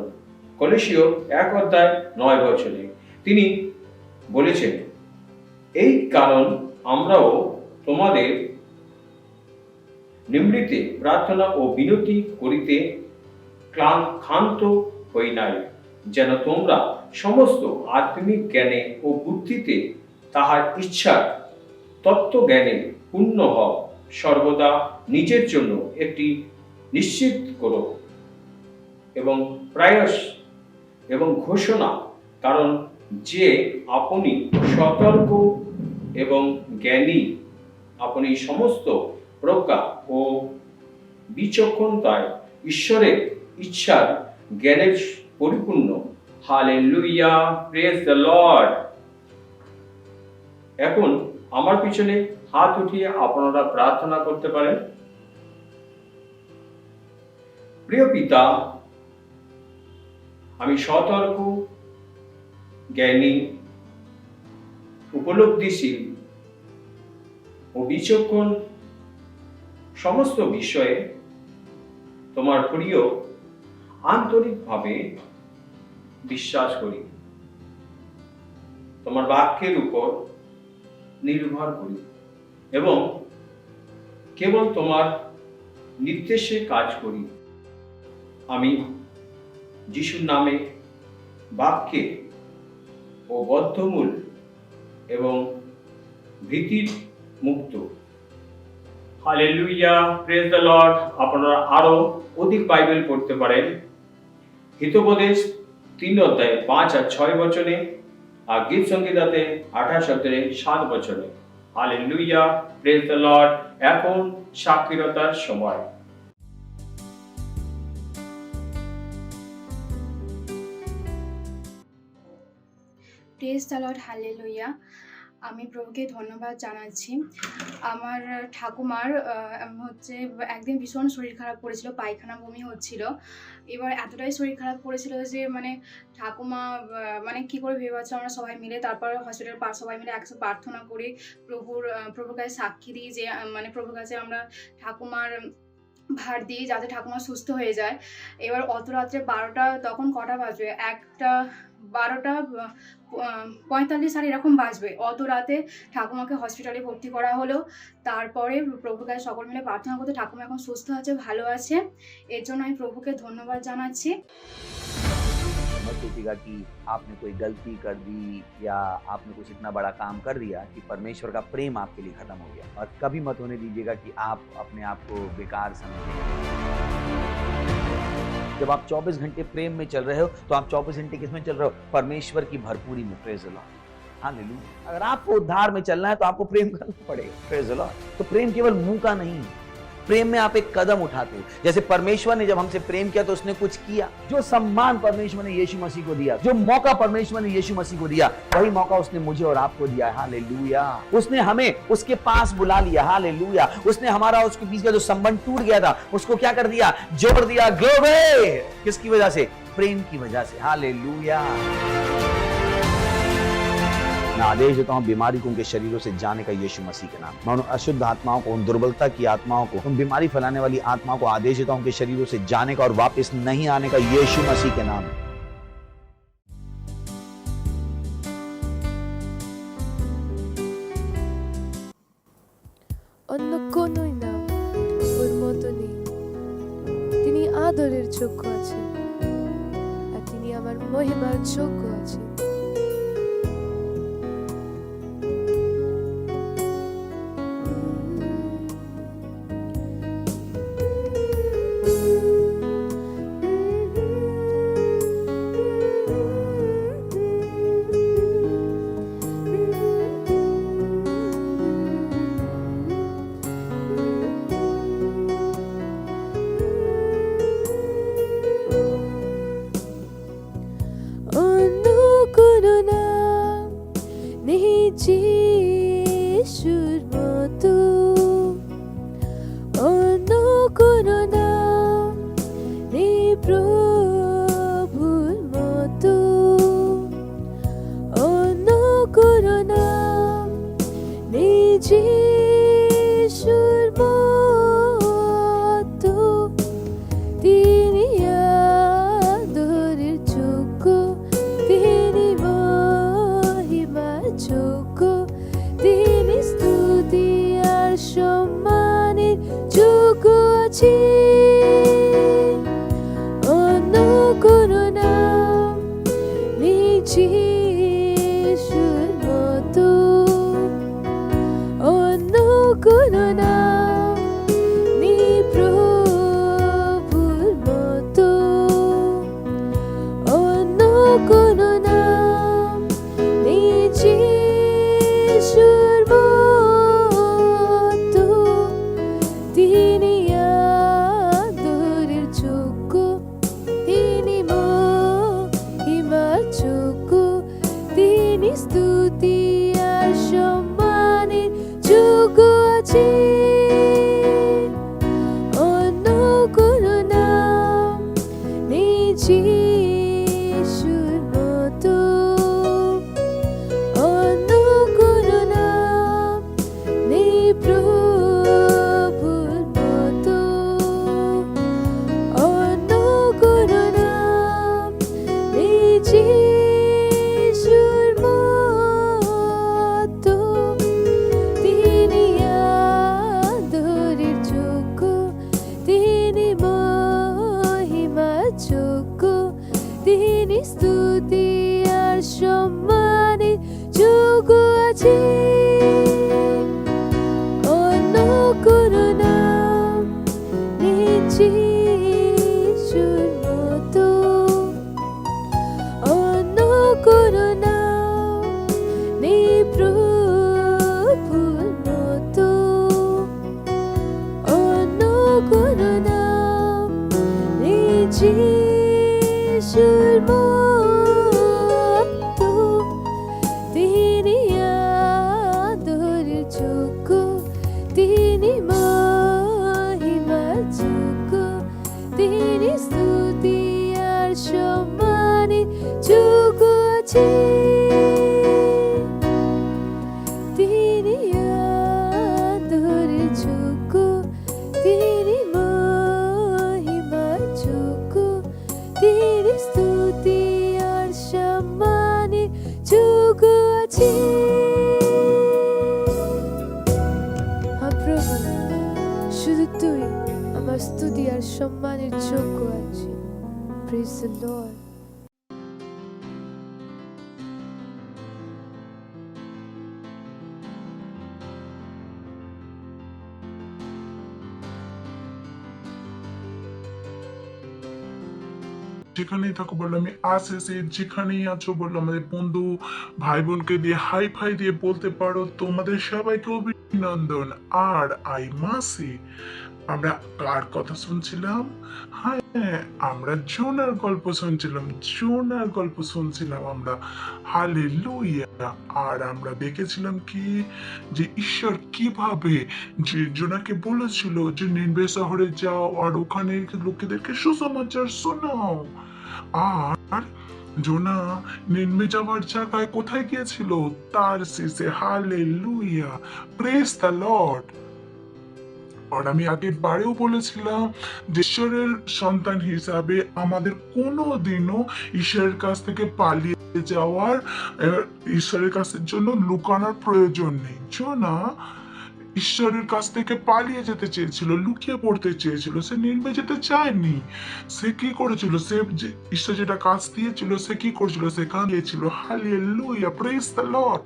কলোসীয় 1:9 তিনি বলেছেন, এই কারণ আমরাও তোমাদের নিম্রিতে প্রার্থনা ও বিনতি করিতে ক্ষান্ত হই নাই, যেন তোমরা সমস্ত আত্মিক জ্ঞানে ও বুদ্ধিতে তাহার ইচ্ছার তত্ত্বজ্ঞানে পূর্ণ হও, সর্বদা নিজের জন্য একটি নিশ্চিত করো এবং প্রয়াস এবং ঘোষণা, কারণ যে আপনি সতর্ক এবং জ্ঞানী, আপনি সমস্ত প্রজ্ঞা ও বিচক্ষণতায় ঈশ্বরের ইচ্ছার জ্ঞানের পরিপূর্ণ। Hallelujah, praise the Lord. এখন আমার পিছনে হাত উঠিয়ে আপনারা প্রার্থনা করতে পারেন। প্রিয় পিতা, আমি সতর্ক, জ্ঞানী, উপলব্ধিশীল ও বিচক্ষণ সমস্ত বিষয়ে তোমার প্রিয় আন্তরিকভাবে বিশ্বাস করি। তোমার বাক্যের উপর নির্ভর করি এবং কেবল তোমার নির্দেশে কাজ করি। আমি যিশুর নামে বাক্যে ও বদ্ধমূল এবং ভীতির মুক্ত। Hallelujah, praise the Lord. আপনারা আরো অধিক বাইবেল পড়তে পারেন হিতোপদেশ 3 অধ্যায়ে 5 আর 6 বচনে, আর গীত সংগীতাতে 28 অধ্যায়ে 7 বচনে। Hallelujah, praise the Lord. এখন সাক্ষীরতার সময়। Praise the Lord, hallelujah. আমি প্রভুকে ধন্যবাদ জানাচ্ছি। আমার ঠাকুমার হচ্ছে একদিন ভীষণ শরীর খারাপ করেছিল, পায়খানা বমি হচ্ছিল। এবার এতটাই শরীর খারাপ করেছিল যে ঠাকুমা কী করে ভেবে পাচ্ছিল, আমরা সবাই মিলে তারপর হসপিটাল সবাই মিলে একসাথে প্রার্থনা করি, প্রভুর কাছে সাক্ষী দিই যে প্রভুর কাছে আমরা ঠাকুমার ভার দিই যাতে ঠাকুমা সুস্থ হয়ে যায়। এবার অত রাত্রে 12টা, তখন কটা বাজবে, 12:45 আর এরকম বাজবে। অত রাতে ঠাকুমাকে হসপিটালে ভর্তি করা হলো। তারপরে প্রভুর কাছে সকল মিলে প্রার্থনা করতে ঠাকুমা এখন সুস্থ আছে, ভালো আছে। এর জন্য আমি প্রভুকে ধন্যবাদ জানাচ্ছি। मत सोचिएगा कि आपने कोई गलती कर दी या आपने कुछ इतना बड़ा काम कर दिया कि परमेश्वर का प्रेम आपके लिए खत्म हो गया, और कभी मत होने दीजिएगा कि आप अपने आप को बेकार समझें। जब आप 24 घंटे प्रेम में चल रहे हो तो आप 24 घंटे किसमें चल रहे हो? परमेश्वर की भरपूरी में। Praise the Lord, hallelujah. अगर आपको उद्धार में चलना है तो आपको प्रेम करना पड़ेगा। Praise the Lord. तो प्रेम केवल मुंह का नहीं, प्रेम में आप एक कदम उठाते हो। जैसे परमेश्वर ने जब हमसे प्रेम किया तो उसने कुछ किया। जो सम्मान परमेश्वर ने यीशु मसीह को दिया, जो मौका परमेश्वर ने यीशु मसीह को दिया, वही मौका उसने मुझे और आपको दिया। हालेलुया। उसने हमें उसके पास बुला लिया। हालेलुया। उसने हमारा उसके बीच का जो संबंध टूट गया था उसको क्या कर दिया? जोड़ दिया। ग्लोरी। किसकी वजह से? प्रेम की वजह से। हालेलुया। मैं आदेश देता हूं बीमारी को उनके शरीरों से जाने का यीशु मसीह के नाम। मैं उन अशुद्ध आत्माओं को, उन दुर्बलता की आत्माओं को, उन बीमारी फैलाने वाली आत्माओं को आदेश देता हूं उनके शरीरों से जाने का और वापस नहीं आने का यीशु मसीह के नाम। অন্য কোনোই নাম ওর মতো নেই। তিনি আদরের যোগ্য আছেন আর তিনি আমার মহিমার যোগ্য আছেন। যিশুর মতো অন্য কোনো নাম নেই, প্রভুর মতো অন্য কোনো নাম নেই, যিশুর মতো। তিনি আদরের যোগ্য, তিনি মহিমার যোগ্য, তিনি স্তুতি আর সম্মানের যোগ্য আছেন। অন্য কোনো নাম নেই, যিশুর মতো অন্য কোনো নাম নেই, প্রভুর মতো আছি অন্য কোনো নাম নেই যিশুর মতো, অন্য কোনো নাম নেই প্রভুর মতো, অন্য কোনো নাম নেই যিশুর মতো। তিনি আদরের যোগ্য, তিনি মহিমার যোগ্য, তিনি স্তুতি আর সম্মানের যোগ্য আছে। অন্য কোনো নাম নেই যিশুর মতো, অন্য কোনো নাম নেই প্রভুর মতো, অন্য কোনো নাম নেই যিশুর মতো। তিনি আদরের যোগ্য, তিনি মহিমার যোগ্য, তিনি স্তুতি আর সম্মানের যোগ্য আছে। তিনি আদরের যোগ্য, তিনি মহিমার যোগ্য, তিনি স্তুতি আর সম্মানের যোগ্য আছে। হ্যাঁ প্রভু, শুধু তুই আমার স্তুতি আর সম্মানের যোগ্য আছে। Praise the Lord. যেখানেই থাকো বললো আমি আসে, যেখানেই আছো বললো আমাদের বন্ধু ভাই বোনকে দিয়ে হাই ফাই দিয়ে বলতে পারো তোমাদের সবাইকে অভিনন্দন। আর আই মাসি, আমরা কার কথা শুনছিলাম? হ্যাঁ, আমরা জোনার গল্প শুনছিলাম, জোনার গল্প শুনছিলাম আমরা। হালেলুয়া। আর আমরা দেখেছিলাম কি যে ঈশ্বর কিভাবে যে জোনাকে বলেছিল যে নিনবে শহরে যাও আর ওখানে লোকেদেরকে সুসমাচার শোনাও। আর জোনা নিনবে যাওয়ার জায়গায় কোথায় গিয়েছিল? তারসিসে। Hallelujah, praise the lord. আর আমি আগের বারেও বলেছিলাম যে ঈশ্বরের সন্তান হিসাবে আমাদের কোনো দিনও ঈশ্বরের কাছ থেকে পালিয়ে যাওয়ার, ঈশ্বরের কাছের জন্য লুকানোর প্রয়োজন নেই। জোনা ঈশ্বরের কাছ থেকে পালিয়ে যেতে চেয়েছিল, লুকিয়ে পড়তে চেয়েছিল, সে নিনবে যেতে চায়নি। সে কি করেছিল? সে ঈশ্বর যেটা কাজ দিয়েছিল সে কি করেছিল? সেখানে গিয়েছিল। Hallelujah, praise the lord.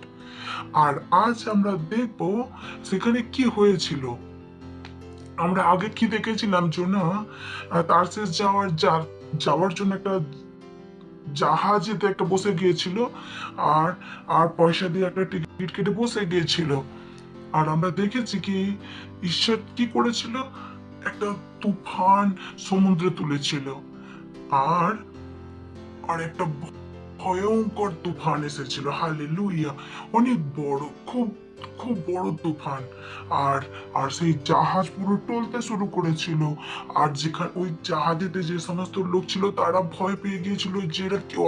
আর আজ আমরা দেখব সেখানে কি হয়েছিল। আমরা আগে কি দেখেছিলাম? জোনা তারসিস যাওয়ার জন্য একটা জাহাজেতে একটা বসে গিয়েছিল আর আর পয়সা দিয়ে একটা টিকিট কেটে বসে গিয়েছিল। আর আমরা দেখেছি কি ঈশ্বর কি করেছিল? একটা তুফান সমুদ্রে তুলেছিল আর আর একটা ভয়ঙ্কর তুফান এসেছিল। হালেলুয়া, অনেক বড়, খুব খুব বড় তুফান। আর আর সেই জাহাজ পুরো টলতে শুরু করেছিল। আর যেখানে ওই জাহাজেতে যে সমস্ত লোক ছিল তারা ভয় পেয়ে গিয়েছিল যে এরা কেউ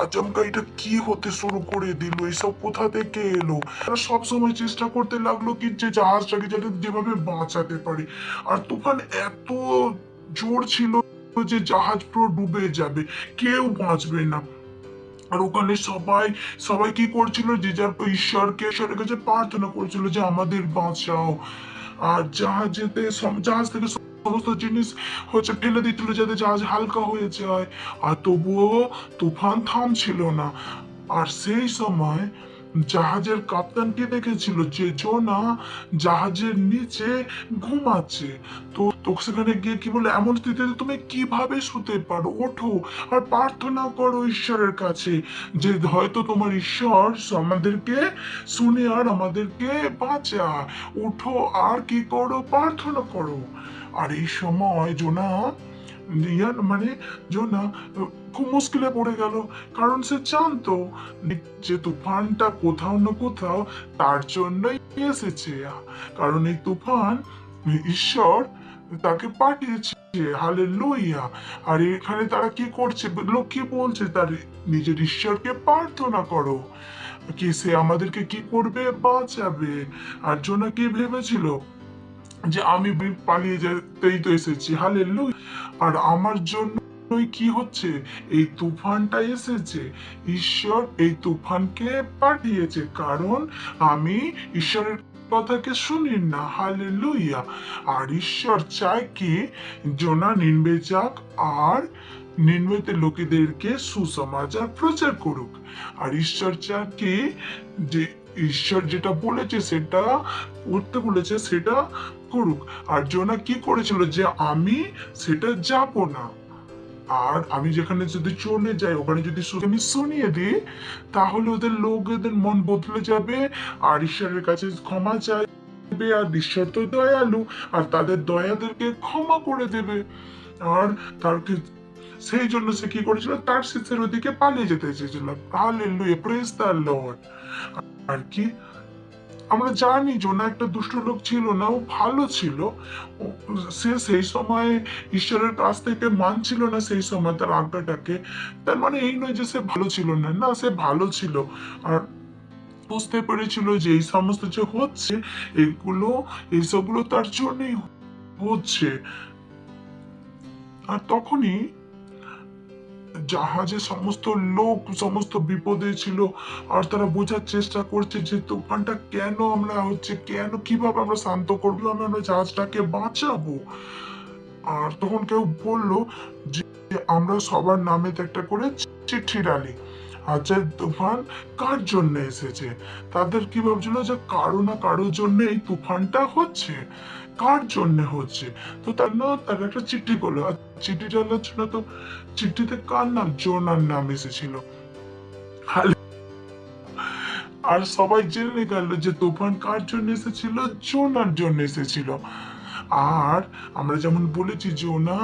আচমকা এটা কি হতে শুরু করে দিল, এসব কোথা থেকে এলো। তারা সবসময় চেষ্টা করতে লাগলো কি যে জাহাজটাকে যাতে যেভাবে বাঁচাতে পারে। আর তুফান এত জোর ছিল যে জাহাজ পুরো ডুবে যাবে, কেউ বাঁচবে না। আর ওখানে সবাই সবাই কি করছিল? যে যার ঈশ্বরের কাছে প্রার্থনা করছিল যে আমাদের বাঁচাও। আর জাহাজ থেকে সমস্ত জিনিস হচ্ছে ফেলে দিচ্ছিল যাতে জাহাজ হালকা হয়ে যায়। আর তবুও তুফান থামছিল না। আর সেই সময় জাহাজের কাপ্তানকে দেখেছিল যে জোনা জাহাজের নিচে ঘুমাচ্ছে। তো সেখানে গিয়ে কি বলে, এমন স্থিতিতে তুমি কিভাবে শুতে পারো? ওঠো আর প্রার্থনা করো ঈশ্বরের কাছে যে হয়তো তোমার ঈশ্বর আমাদেরকে শুনে আর আমাদেরকে বাঁচা। উঠো আর কি করো? প্রার্থনা করো। আর এই সময় জোনা মানে জোনা খুব মুশকিলে পড়ে গেল, কারণ সে জানতো যে তুফানটা কোথাও না কোথাও তার জন্যই এসেছে, কারণ এই তুফান ঈশ্বর তাকে পাঠিয়েছে। হালেলুয়া। আর এখানে তারা কি করছে, লোক কি বলছে, তার নিজের ঈশ্বরকে প্রার্থনা করো, কি সে আমাদেরকে কি করবে, বাঁচাবে। আর জোনা কি ভেবেছিল যে আমি পালিয়ে যেতেই তো এসেছি, হালেলুয়া, আর আমার জন্যই কি হচ্ছে, এই তুফানটা এসেছে। ঈশ্বর এই তুফানকে পাঠিয়েছে, কারণ আমি ঈশ্বরের কথাকে শুনি না, হালেলুয়া। আর ঈশ্বর চায় কি জোনা নিনবে যাক, আর নিনবেতে লোকেদেরকে সুসমাচার প্রচার করুক। আর ঈশ্বর চায় কি যে ঈশ্বর যেটা বলেছে সেটা করতে বলেছে সেটা করুক। আর জোনা কি করেছিল, যে আমি সেটা যাব না, আর আমি যেখানে যদি চলে যাই ওখানে যদি আমি শুনিয়ে দিই, তাহলে ওদের লোকেদের মন বদলে যাবে, আর ঈশ্বরের কাছে ক্ষমা চাইবে, আর ঈশ্বর তো দয়ালু, আর তাদের দয়াদেরকে ক্ষমা করে দেবে। আর তারকে সেই জন্য সে কি করেছিল, তার শিষ্যের ওদিকে পালিয়ে যেতে চেয়েছিল। Hallelujah, praise the lord. আর কি আমরা জানি জোনা একটা দুষ্ট লোক ছিল না, ও ভালো ছিল। সে সেই সময় ঈশ্বরের কাছ থেকে মানছিল না সেই সময় তার আজ্ঞাটাকে। তার মানে এই নয় যে সে ভালো ছিল না, না সে ভালো ছিল। আর বুঝতে পেরেছিল যে এই সমস্ত যে হচ্ছে এইসবগুলো তার জন্যই হচ্ছে। আর তখনই জাহাজে সমস্ত লোক সমস্ত বিপদে ছিল, আর তারা বোঝার চেষ্টা করছে যে তুফানটা কেন আমরা হচ্ছে, কেন কিভাবে আমরা শান্ত করবো, আমরা জাহাজটাকে বাঁচাবো। আর তখন কেউ বললো যে আমরা সবার নামে একটা করে চিঠি ডালি, আচ্ছা তুফান কার জন্য এসেছে। তাদের কি ভাবছিল যে কারো না কারোর জন্য এই তুফানটা হচ্ছে, কার জন্য হচ্ছে। তো তারা একটা চিঠি করলো, আর চিঠি ডালার জন্য তো চিঠিতে কার নাম, জোনার নাম এসেছিল। আর সবাই জেনে গেল যে তুফান কার জন্য এসেছিল, জোনার জন্য এসেছিল। আর আমরা যেমন বলেছি জোনা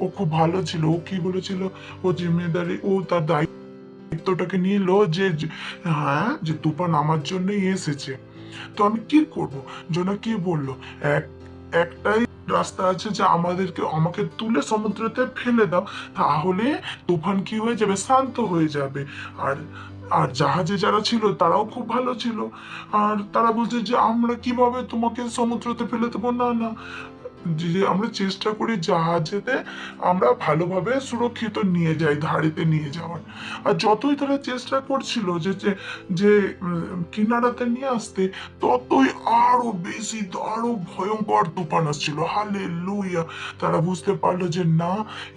ও খুব ভালো ছিল, ও কি বলেছিল, ও জিম্মেদারি, ও তার দায়িত্বটাকে নিল যে হ্যাঁ যে তুফান আমার জন্যই এসেছে, তো আমি কি করব। জোনা কি বললো, একটাই রাস্তা আছে, যে আমাকে তুলে সমুদ্রেতে ফেলে দাও, তাহলে তুফান কি হয়ে যাবে, শান্ত হয়ে যাবে। আর আর জাহাজে যারা ছিল তারাও খুব ভালো ছিল, আর তারা বলছে যে আমরা কিভাবে তোমাকে সমুদ্রতে ফেলে দেবো, না না, যে আমরা চেষ্টা করি জাহাজেতে আমরা ভালোভাবে সুরক্ষিত নিয়ে যাই, ধারেতে নিয়ে যাওয়ার। আর যতই তারা চেষ্টা করছিল যে যে যে কিনারাতে নিয়ে আসতে, ততই আরো বেশি আরো ভয়ঙ্কর তুফান আসছিল। হালেলুয়া। তারা বুঝতে পারলো যে না,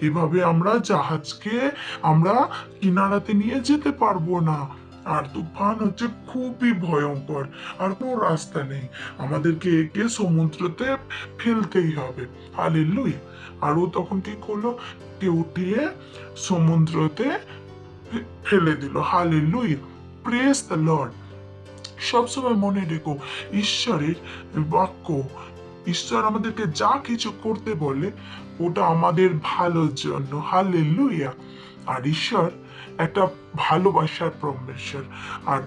এভাবে আমরা জাহাজকে আমরা কিনারাতে নিয়ে যেতে পারবো না, আর তুফান হচ্ছে খুবই ভয়ঙ্কর, আর কোনো রাস্তা নেই, আমাদেরকে একে সমুদ্রতে ফেলতেই হবে। হালেলুয়া। আর ও তখন কি করলো, কে উঠিয়ে সমুদ্রতে ফেলে দিল। Hallelujah, praise the Lord. সবসময় মনে রেখো ঈশ্বরের বাক্য, ঈশ্বর আমাদেরকে যা কিছু করতে বলে ওটা আমাদের ভালোর জন্য। হালেলুয়া। আর ঈশ্বর একটা ভালোবাসার পরমেশ্বর। আর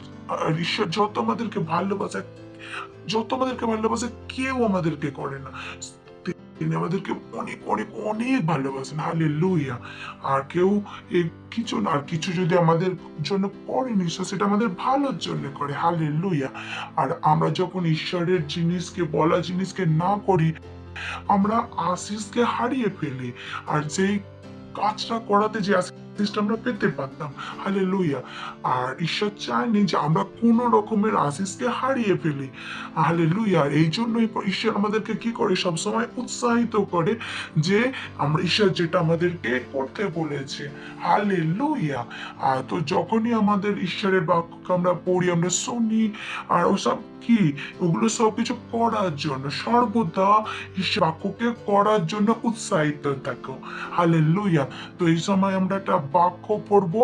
আর ঈশ্বর যত আমাদেরকে ভালোবাসে কেউ আমাদেরকে করে না, তিনি আমাদেরকে অনেক অনেক অনেক ভালোবাসেন। হালেলুয়া। আর কেউ কিছু না, আর কিছু যদি আমাদের জন্য করে নিশ্চয় সেটা আমাদের ভালোর জন্য করে। হালেলুয়া। আর আমরা যখন ঈশ্বরের বলা জিনিসকে না করি, আমরা আশিসকে হারিয়ে ফেলি, আর যেই কাজটা করাতে যে আশিসটা আমরা পেতে পারতাম। হালেলুয়া। আর ঈশ্বর চায়নি যে আমরা কোন রকমের আশিসকে হারিয়ে ফেলি। হালেলুয়া। এই জন্যই ঈশ্বর আমাদেরকে কি করে, সবসময় উৎসাহিত করে যে আমরা ঈশ্বর যেটা আমাদেরকে করতে বলেছে। হালেলুয়া। আর তো যখনই আমাদের ঈশ্বরের বাক্যকে আমরা পড়ি, আমরা শুনি, আর ওসব কি ওগুলো সবকিছু করার জন্য, সর্বদা ঈশ্বর বাক্যকে করার জন্য উৎসাহিত থাকো। হালেলুয়া। তো এই সময় আমরা একটা বাক্য পড়বো।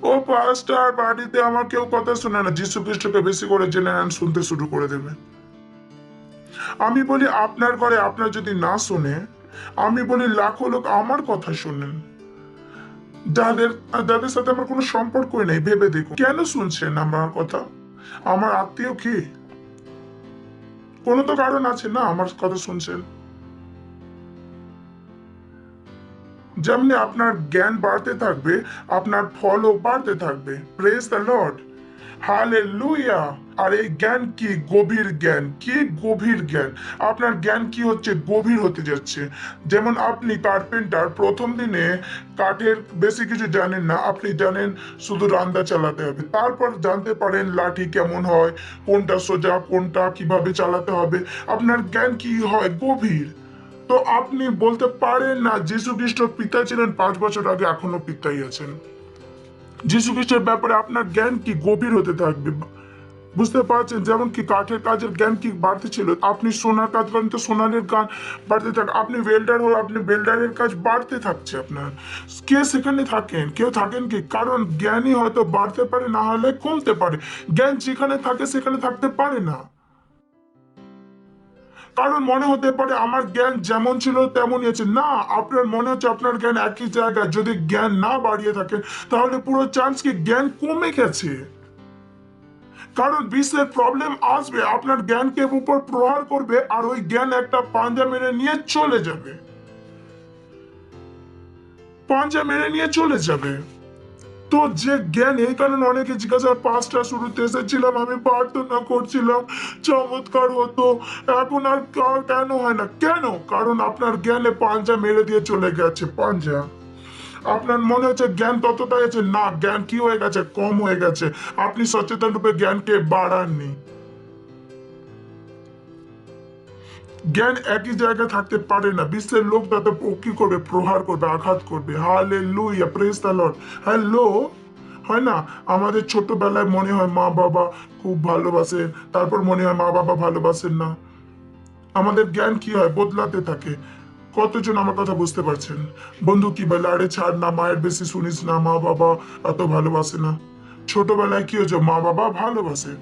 ও পাস্টার, বাড়িতে আমার কেউ কথা শোনে না, যীশু খ্রিস্টকে বেশি করে জেনে নেন, শুনতে শুরু করে দেবে। আমি বলি আপনার ঘরে আপনার যদি না শোনে, আমি বলি লাখো লোক আমার কথা শোনেন, যাদের যাদের সাথে আমার কোনো সম্পর্কই নেই। ভেবে দেখুন, কেন শুনছেন আমার কথা? আমার আত্মীয় কি? কোনো তো কারণ আছে না আমার কথা শুনছেন। যেমনি আপনার জ্ঞান বাড়তে থাকবে, আপনার ফলও বাড়তে থাকবে। Praise the Lord, hallelujah. আর এই জ্ঞান কি? গভীর জ্ঞান। কি গভীর জ্ঞান? আপনার জ্ঞান কি হচ্ছে? গভীর হতে যাচ্ছে। যেমন আপনি কার্পেন্টার, প্রথম দিনে কাঠের বেশি কিছু জানেন না, আপনি জানেন শুধু রান্দা চালাতে হবে। তারপর জানতে পারেন লাঠি কেমন হয়, কোনটা সোজা, কোনটা কিভাবে চালাতে হবে। আপনার জ্ঞান কি হয়? গভীর। তো আপনি বলতে পারেন না যীশু খ্রিস্ট পিতা ছিলেন 5 বছর আগে, এখনো পিতাই আছেন। যীশু খ্রিস্টের ব্যাপারে আপনার জ্ঞান কি? গভীর হতে থাকবে। বুঝতে পারছেন? যেমন কি কাঠের কাজের জ্ঞান কি বাড়তে ছিল, আপনি সোনার কাজ করেন তো সোনারের জ্ঞান বাড়তে থাকে। আপনি ওয়েল্ডার হন, আপনি ওয়েল্ডারের কাজ বাড়তে থাকছে আপনার। কে সেখানে থাকেন? কেউ থাকেন কি? কারণ জ্ঞানই হয়তো বাড়তে পারে, না হলে কমতে পারে। জ্ঞান যেখানে থাকে সেখানে থাকতে পারে না। কারণ মনে হতে পারে আমার জ্ঞান যেমন ছিল তেমনই আছে। না, আপনার মনে হচ্ছে আপনার জ্ঞান একই জায়গায়। যদি জ্ঞান না বাড়িয়ে থাকেন তাহলে পুরো চান্স কি জ্ঞান কমে গেছে। কারণ বিশ্বের প্রবলেম আসবে, আপনার জ্ঞানকে উপর প্রহার করবে, আর ওই জ্ঞান একটা পাঞ্জা মেরে নিয়ে চলে যাবে। পাঞ্জা মেরে নিয়ে চলে যাবে। তো যে জ্ঞান, এই কারণে অনেকে জিজ্ঞাসা, পাঁচটা শুরুতে এসেছিলাম, আমি প্রার্থনা করছিলাম, চমৎকার হতো, এখন আর কেন হয় না? কেন? কারণ আপনার জ্ঞানে পাঞ্জা মেরে দিয়ে চলে গেছে। পাঞ্জা। আপনার মনে হচ্ছে জ্ঞান ততটাই আছে, না, জ্ঞান কি হয়ে গেছে? কম হয়ে গেছে। আপনি সচেতন রূপে জ্ঞানকে বাড়াননি। জ্ঞান একই জায়গায় থাকতে পারে না। বিশ্বের লোক তাতে কি করবে? প্রহার করবে, আঘাত করবে। Hallelujah, praise the Lord. Hello, হয় না? আমাদের ছোটবেলায় মনে হয় মা বাবা খুব ভালোবাসে, তারপর মনে হয় মা বাবা ভালোবাসেন না। আমাদের জ্ঞান কি হয়? বদলাতে থাকে। কতজন আমার কথা বুঝতে পারছেন? বন্ধু কি বলে, আরে ছাড় না, মায়ের বেশি শুনিস না, মা বাবা এত ভালোবাসে না। ছোটবেলায় কি হচ্ছে? মা বাবা ভালোবাসে।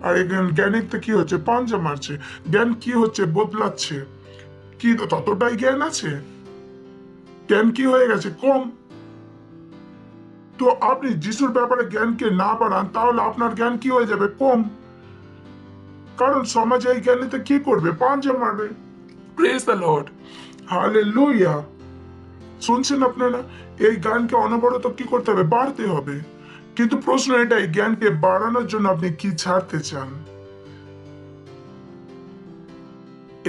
আর জ্ঞানীতে কি হচ্ছে? পাঞ্জা মারছে। জ্ঞান কি হচ্ছে? বদলাচ্ছে। কি ততটাই জ্ঞান আছে? জ্ঞান কি হয়ে গেছে? কম। তো আপনি যিশুর ব্যাপারে জ্ঞানকে না বাড়ান, তাহলে আপনার জ্ঞান কি হয়ে যাবে? কম। কারণ সমাজ এই জ্ঞানীতে কি করবে? পাঞ্জা মারবে। Praise the Lord, hallelujah. শুনছেন আপনারা? এই জ্ঞানকে অনবরত কি করতে হবে? বাড়তে হবে। কিন্তু প্রশ্ন এটাই, জ্ঞানকে বাড়ানোর জন্য আপনি কি ছাড়তে চান?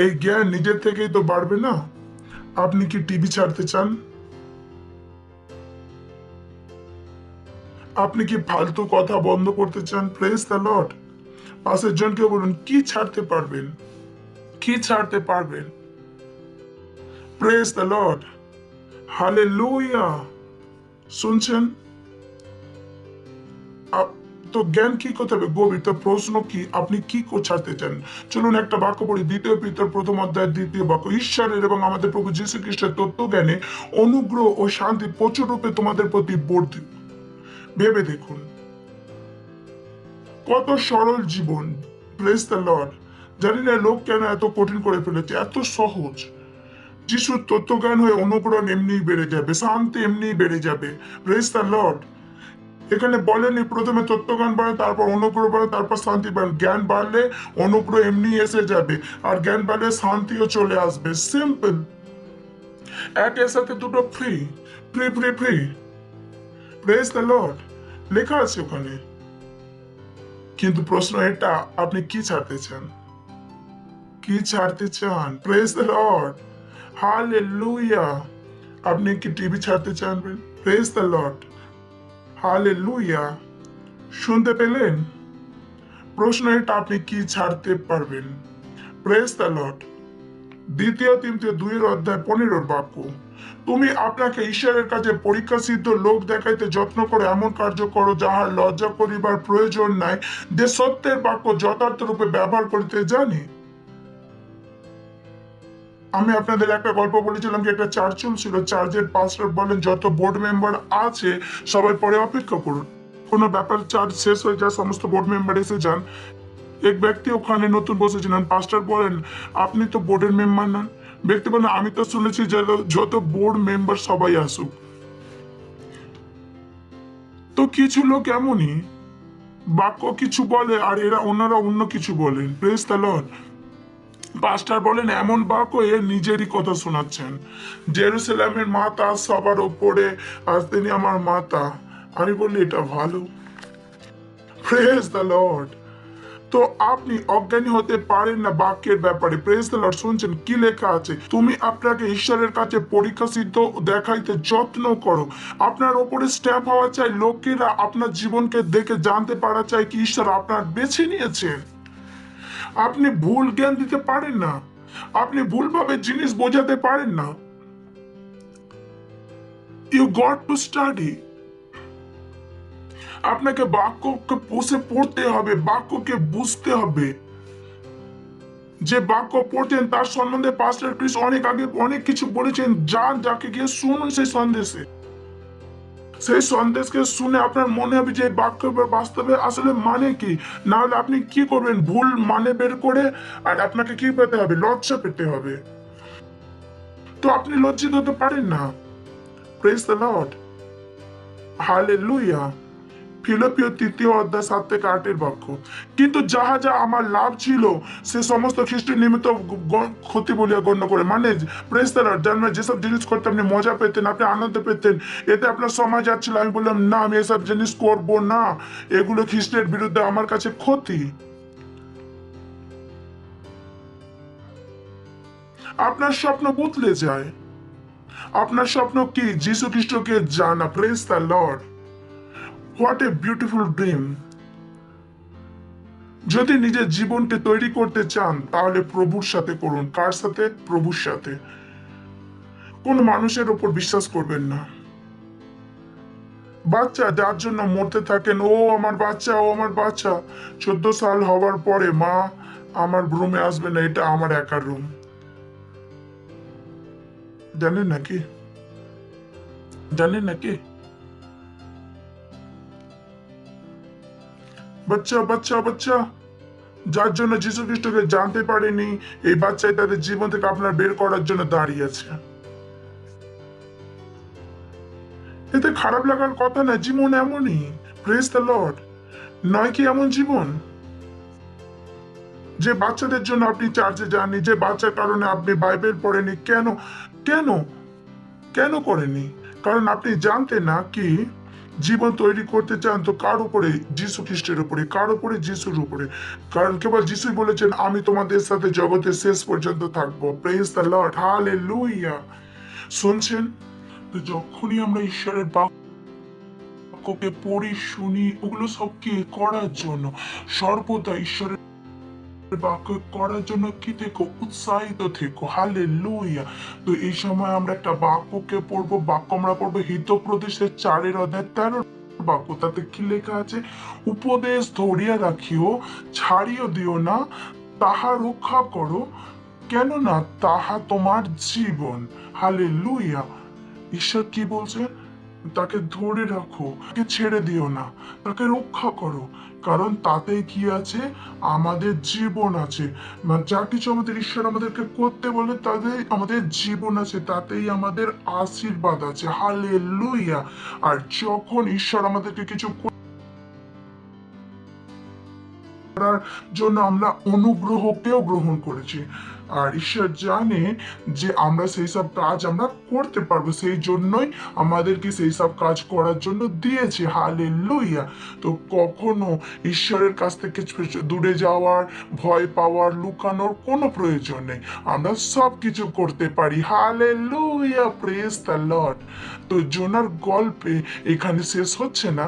এই জ্ঞান নিজের থেকেই তো বাড়বে না। আপনি কি টিভি ছাড়তে চান? আপনি কি ফালতু কথা বন্ধ করতে চান? Praise the Lord. পাশের জনকে বলুন, কি ছাড়তে পারবেন? কি ছাড়তে পারবেন? Praise the Lord, hallelujah. শুনছেন? তো জ্ঞান কি করতে হবে? গভীর। তো প্রশ্ন কি, আপনি কি ছাড়তে চান? চলুন একটা বাক্য পড়ি, 2 পিতর 1 অধ্যায় 2 বাক্য। ঈশ্বরের এবং আমাদের প্রভু যীশু খ্রিস্টের তত্ত্ব জ্ঞানে অনুগ্রহ ও শান্তি প্রচুর রূপে তোমাদের প্রতি বর্ধিত। ভেবে দেখুন, কত সরল জীবন। Praise the Lord. জানি না লোক কেন এত কঠিন করে ফেলেছে। এত সহজ। যিশুর তত্ত্বজ্ঞান হয়ে অনুগ্রহ এমনিই বেড়ে যাবে, শান্তি এমনিই বেড়ে যাবে। Praise the Lord. এখানে বলেনি প্রথমে তত্ত্বজ্ঞান বাড়ে, তারপর অনুগ্রহ বাড়ে, তারপর শান্তি বাড়ে। জ্ঞান বাড়লে অনুগ্রহ এমনি এসে যাবে, আর জ্ঞান বাড়লে শান্তিও চলে আসবে। সিম্পল। একের সাথে দুটো free, free free free. Praise the Lord. লেখা আছে ওখানে। কিন্তু প্রশ্ন এটা, আপনি কি ছাড়তে চান? কি ছাড়তে চান? Praise the Lord, hallelujah. আপনি কি টিভি ছাড়তে চান? Praise the Lord, hallelujah. শুনতে পেলেন? প্রশ্ন এটা, আপনি কি ছাড়তে পারবেন? Praise the Lord. 2 তিমোথেও 2 অধ্যায় 15 বাক্য। তুমি আপনাকে ঈশ্বরের কাছে পরীক্ষা সিদ্ধ লোক দেখাইতে যত্ন করে এমন কার্য করো যাহার লজ্জা করিবার প্রয়োজন নাই, যে সত্যের বাক্য যথার্থ রূপে ব্যবহার করিতে জানে। আমি আপনাদের একটা গল্প বলেছিলাম যে একটা চার্চ ছিল, চার্চের পাস্টর বলেন যত বোর্ড মেম্বার আছে সবাই পরে অপেক্ষা করুন, কোনো ব্যাপার চার্চ শেষ হয়ে যায়, সমস্ত বোর্ড মেম্বার এসে যান। এক ব্যক্তি ওখানে নতুন বসেছিলেন। পাস্টর বলেন, আপনি তো বোর্ডের মেম্বার নন, ব্যক্তি বললেন আমি তো শুনেছি যে যত বোর্ড মেম্বার সবাই আসুক। তো কিছু লোক এমনই বাক্য কিছু বলে আর ওনারা অন্য কিছু বলেন। Praise the Lord. পাস্টার বলেন এমন বাক্য এর নিজেরই কথা শোনাচ্ছেন। জেরুসালেমের মাতা সবার ওপরে, আর তিনি আমার মাতা। আমি বলি এটা ভালো। Praise the Lord. তো আপনি অজ্ঞানী হতে পারেন না বাক্যের ব্যাপারে। Praise the Lord. শুনছেন কি লেখা আছে? তুমি আপনাকে ঈশ্বরের কাছে পরীক্ষা সিদ্ধ দেখাইতে যত্ন করো। আপনার ওপরে স্ট্যাম্প হওয়া চাই, লোকেরা আপনার জীবনকে দেখে জানতে পারা চাই কি ঈশ্বর আপনার বেছে নিয়েছেন। আপনি ভুল জ্ঞান দিতে পারেন না, আপনি ভুলভাবে জিনিস বোঝাতে পারেন না। You got to study. আপনাকে বাক্যকে বসে পড়তে হবে, বাক্যকে বুঝতে হবে। যে বাক্য পড়তেন তার সম্বন্ধে পাস্টার ক্রিস অনেক আগে অনেক কিছু বলেছেন। যান, যাকে গিয়ে শুনুন সেই সন্দেশে। সেই সন্দেশকে শুনে আপনার মনে হবে যে বাক্য বাস্তবে আসলে মানে কি। না হলে আপনি কি করবেন? ভুল মানে বের করে আর আপনাকে কি পেতে হবে? লজ্জা পেতে হবে। তো আপনি লজ্জিত হতে পারেন না। Praise the Lord. হালেলুয়া। ফিলিপিও 3 অধ্যায় 7 থেকে 8 বাক্য। কিন্তু যাহা যা আমার লাভ ছিল সে সমস্ত খ্রিস্টের নিমিত্ত ক্ষতি বলিয়া গণ্য করে। মানে প্রেজ দ্য লর্ড, জানবেন যেসব জিনিস করতে আপনি মজা পেতেন, আপনি আনন্দ পেতেন, এতে আপনার সময় যাচ্ছিল, আমি বললাম না আমি এসব জিনিস করব না, এগুলো খ্রিস্টের বিরুদ্ধে আমার কাছে ক্ষতি। আপনার স্বপ্ন বদলে যায়। আপনার স্বপ্ন কি? যীশু খ্রিস্টকে জানা। Praise the Lord. What a beautiful dream. যদি নিজের জীবনকে তৈরি করতে চান তাহলে প্রভুর সাথে করুন। কার সাথে? প্রভুর সাথে। কোন মানুষের উপর বিশ্বাস করবেন না। বাচ্চা যার জন্য মরতে থাকেন, ও আমার বাচ্চা, ও আমার বাচ্চা, 14 সাল হওয়ার পরে মা আমার রুমে আসবে না, এটা আমার একার রুম। জানেন নাকি? জানেন নাকি? বাচ্চা বাচ্চা বাচ্চা যার জন্য যীশু খ্রিস্টকে জানতে পারেনি, এই বাচ্চাই তাদের জীবন থেকে আপনার বের করার জন্য দাঁড়িয়ে আছে। এতে খারাপ লাগার কথা না, জীবন এমনই। Praise the Lord. নয় কি এমন জীবন? যে বাচ্চাদের জন্য আপনি চার্চে যাননি, যে বাচ্চার কারণে আপনি বাইবেল পড়েনি, কেন কেন কেন করেনি? কারণ আপনি জানতেন না কি জীবন তৈরি করতে চান তো কার উপরে? যীশু খ্রিস্টের উপরে। কার উপরে? যীশুর উপরে। কারণ কেবল যিশুই বলেছেন আমি তোমাদের সাথে জগতের শেষ পর্যন্ত থাকবো। Praise the Lord. হালেলুয়া। শুনছেন? তো যখনই আমরা ঈশ্বরের বাক্যকে পড়ি, শুনি, ওগুলো সব কি করার জন্য? সর্বদা ঈশ্বরের বাক্য করার জন্য কি থেকো? উৎসাহিত থেকো। হালেলুয়া। তো এই সময় আমরা একটা বাক্যকে পড়বো। বাক্য আমরা পড়বো হিতোপদেশের 4 অধ্যায় 13 বাক্য। তাতে কি লেখা আছে? উপদেশ ধরিয়া রাখিও, ছাড়িও দিও না, তাহা রক্ষা করো, কেননা তাহা তোমার জীবন। হালেলুয়া। ঈশ্বর কি বলছেন? তাকে ধরে রাখো, তাকে ছেড়ে দিও না, তাকে রক্ষা করো, কারণ তাতেই কি আছে? আমাদের জীবন আছে। মানে যা কিছু আমাদের ঈশ্বর আমাদেরকে করতে বলে তাতেই আমাদের জীবন আছে, তাতেই আমাদের আশীর্বাদ আছে। হালেলুয়া। আর যখন ঈশ্বর আমাদেরকে কিছু করার জন্য আমরা অনুগ্রহকেও গ্রহণ করেছি, আর ঈশ্বর জানে যে আমরা সেই সব কাজ আমরা করতে পারবো, সেই জন্যই আমাদেরকে সেই সব কাজ করার জন্য দিয়েছে। হালেলুয়া। তো কখনো ঈশ্বরের কাছ থেকে দূরে যাওয়ার, ভয় পাওয়ার, লুকানোর কোনো প্রয়োজন নেই। আমরা সব কিছু করতে পারি। হালেলুয়া। Praise the Lord. তো জোনার গল্পে এখানে শেষ হচ্ছে না,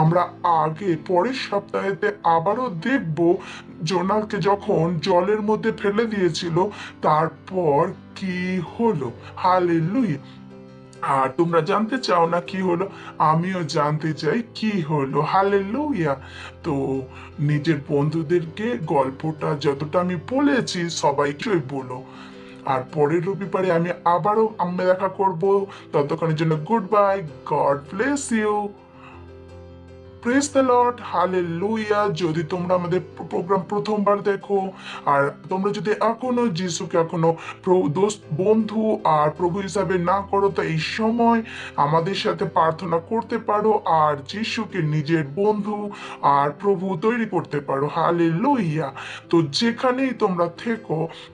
আমরা আগে পরের সপ্তাহেতে আবারও দেখব জোনাকে যখন জলের মধ্যে ফেলে দিয়েছিল তারপর কি হলো। হালেলুয়া। আর তোমরা জানতে চাও না কি হলো? আমিও জানতে চাই কি হলো। হালেলুয়া। তো নিজের বন্ধুদেরকে গল্পটা যতটা আমি বলেছি সবাইকেই বলো। আর পরের রবিবারে আমি আবারও দেখা করব। ততক্ষণের জন্য goodbye. God bless you. Praise the Lord, hallelujah. যদি তোমরা আমাদের প্রোগ্রাম প্রথমবার দেখো আর তোমরা যদি এখনো যিশুকে এখনো দোস্ত বন্ধু আর প্রভু হিসাবে না করো, তো এই সময় আমাদের সাথে প্রার্থনা করতে পারো আর যিশুকে নিজের বন্ধু আর প্রভু তৈরি করতে পারো। হালেলুয়া। তো যেখানেই তোমরা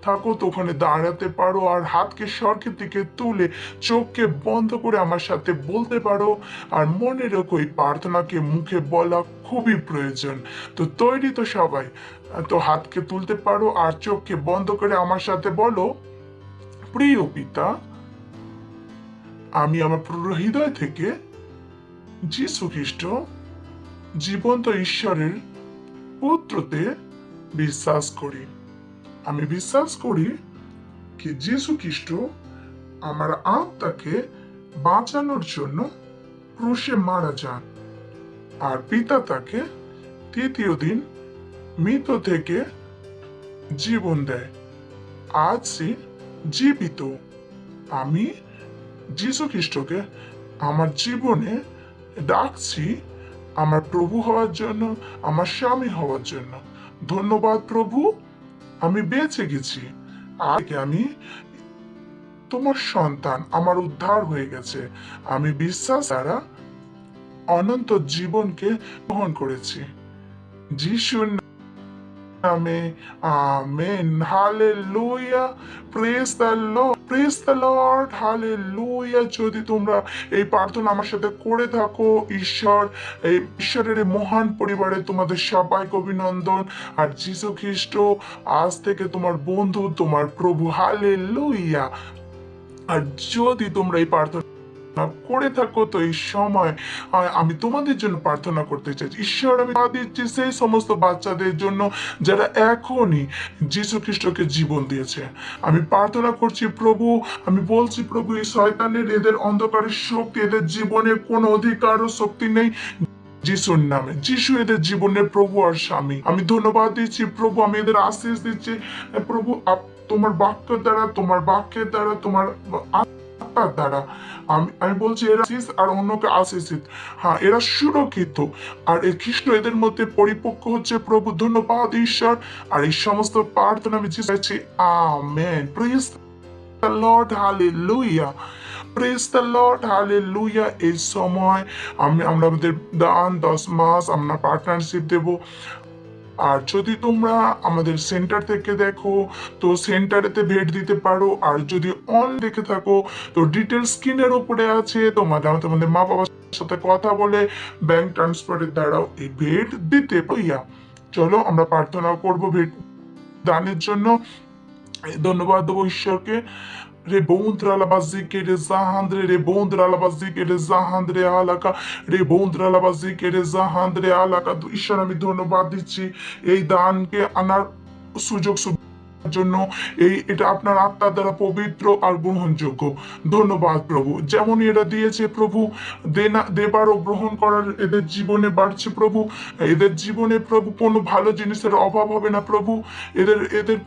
থাকো তো ওখানে দাঁড়াতে পারো আর হাতকে স্বর্গের দিকে তুলে চোখকে বন্ধ করে আমার সাথে বলতে পারো। আর মনে রেখো এই প্রার্থনাকে মুখে বলা খুবই প্রয়োজন। তো তৈরি তো সবাই? তো হাতকে তুলতে পারো আর চোখকে বন্ধ করে আমার সাথে বলো, প্রিয় পিতা, আমি আমার পুরো হৃদয় থেকে যীশু খ্রিস্ট জীবন্ত ঈশ্বরের পুত্রতে বিশ্বাস করি। আমি বিশ্বাস করি কি যীশু খ্রিস্ট আমার আত্মাকে বাঁচানোর জন্য ক্রুশে মারা যান আর পিতা তাকে তৃতীয় দিন মৃত থেকে জীবন দেয়। আজ সে জীবিত। আমি যীশু খ্রিস্টকে আমার জীবনে ডাকছি আমার প্রভু হওয়ার জন্য, আমার স্বামী হওয়ার জন্য। ধন্যবাদ প্রভু, আমি বেঁচে গেছি। আজকে আমি তোমার সন্তান, আমার উদ্ধার হয়ে গেছে। আমি বিশ্বাস দ্বারা অনন্ত জীবনকে গ্রহণ করেছি। যিশুর নামে amen. Hallelujah. Praise the Lord, praise the Lord, hallelujah. যদি তোমরা এই প্রার্থনা আমার সাথে করে থাকো, ঈশ্বরের এই মহান পরিবারে তোমাদের সবাইকে অভিনন্দন। আর যীশু খ্রিস্ট আজ থেকে তোমার বন্ধু, তোমার প্রভু। হালেলুয়া। আর যদি তোমরা এই প্রার্থনা করে থাকো তো এই সময় আমি তোমাদের জন্য প্রার্থনা করতে চাই। ঈশ্বর, আমি দিচ্ছি সেই সমস্ত বাচ্চাদের জন্য যারা এখনই যীশু খ্রিস্টকে জীবন দিয়েছে। আমি প্রার্থনা করছি প্রভু, আমি বলছি প্রভু, এই শয়তানের এদের অন্ধকারের শক্তি, এদের জীবনে কোনো অধিকার ও শক্তি নেই। যিশুর নামে, যিশু এদের জীবনের প্রভু আর স্বামী। আমি ধন্যবাদ দিচ্ছি প্রভু, আমি এদের আশীষ দিচ্ছি প্রভু। তোমার বাক্যের দ্বারা, তোমার আত্মার দ্বারা আমি বলছি এরা আশীষ আর অন্যকে আশীষিত। হ্যাঁ, এরা সুরক্ষিত আর এই খ্রিস্ট এদের মধ্যে পরিপক্ক হচ্ছে প্রভু। ধন্যবাদ ঈশ্বর। আর এই সমস্ত প্রার্থনা আমি চাইছি। Amen. Praise the Lord, hallelujah. Praise the Lord, hallelujah. এই সময় আমরা আমাদের দান 10 মাস আমরা পার্টনারশিপ দেব। আর যদি তোমরা আমাদের সেন্টার থেকে দেখো তো সেন্টারেতে ভেট দিতে পারো। আর যদি অনলাইন দেখে থাকো তো ডিটেলস স্ক্রিনের উপরে আছে। তোমাদের মা বাবার সাথে কথা বলে ব্যাংক ট্রান্সফারের দ্বারাও এই ভেট দিতে পারিয়া। চলো আমরা প্রার্থনা করব ভেট দানের জন্য। ধন্যবাদ দেবো ঈশ্বরকে। Rebondra la bazike de zahandre, rebondra la bazike de zahandre alaka, rebondra la bazike de zahandre alaka। ঈশ্বর, আমি ধন্যবাদ দিচ্ছি এই দানকে আনার সুযোগ জন্য। এটা আপনার আত্মার দ্বারা পবিত্র আর গ্রহণযোগ্য। ধন্যবাদ প্রভু। যেমন এরা দিয়েছে প্রভু, দেবার ও গ্রহণ করার এদের জীবনে বাড়ছে প্রভু। এদের জীবনে প্রভু কোনো ভালো জিনিসের অভাব হবে না প্রভু। এদের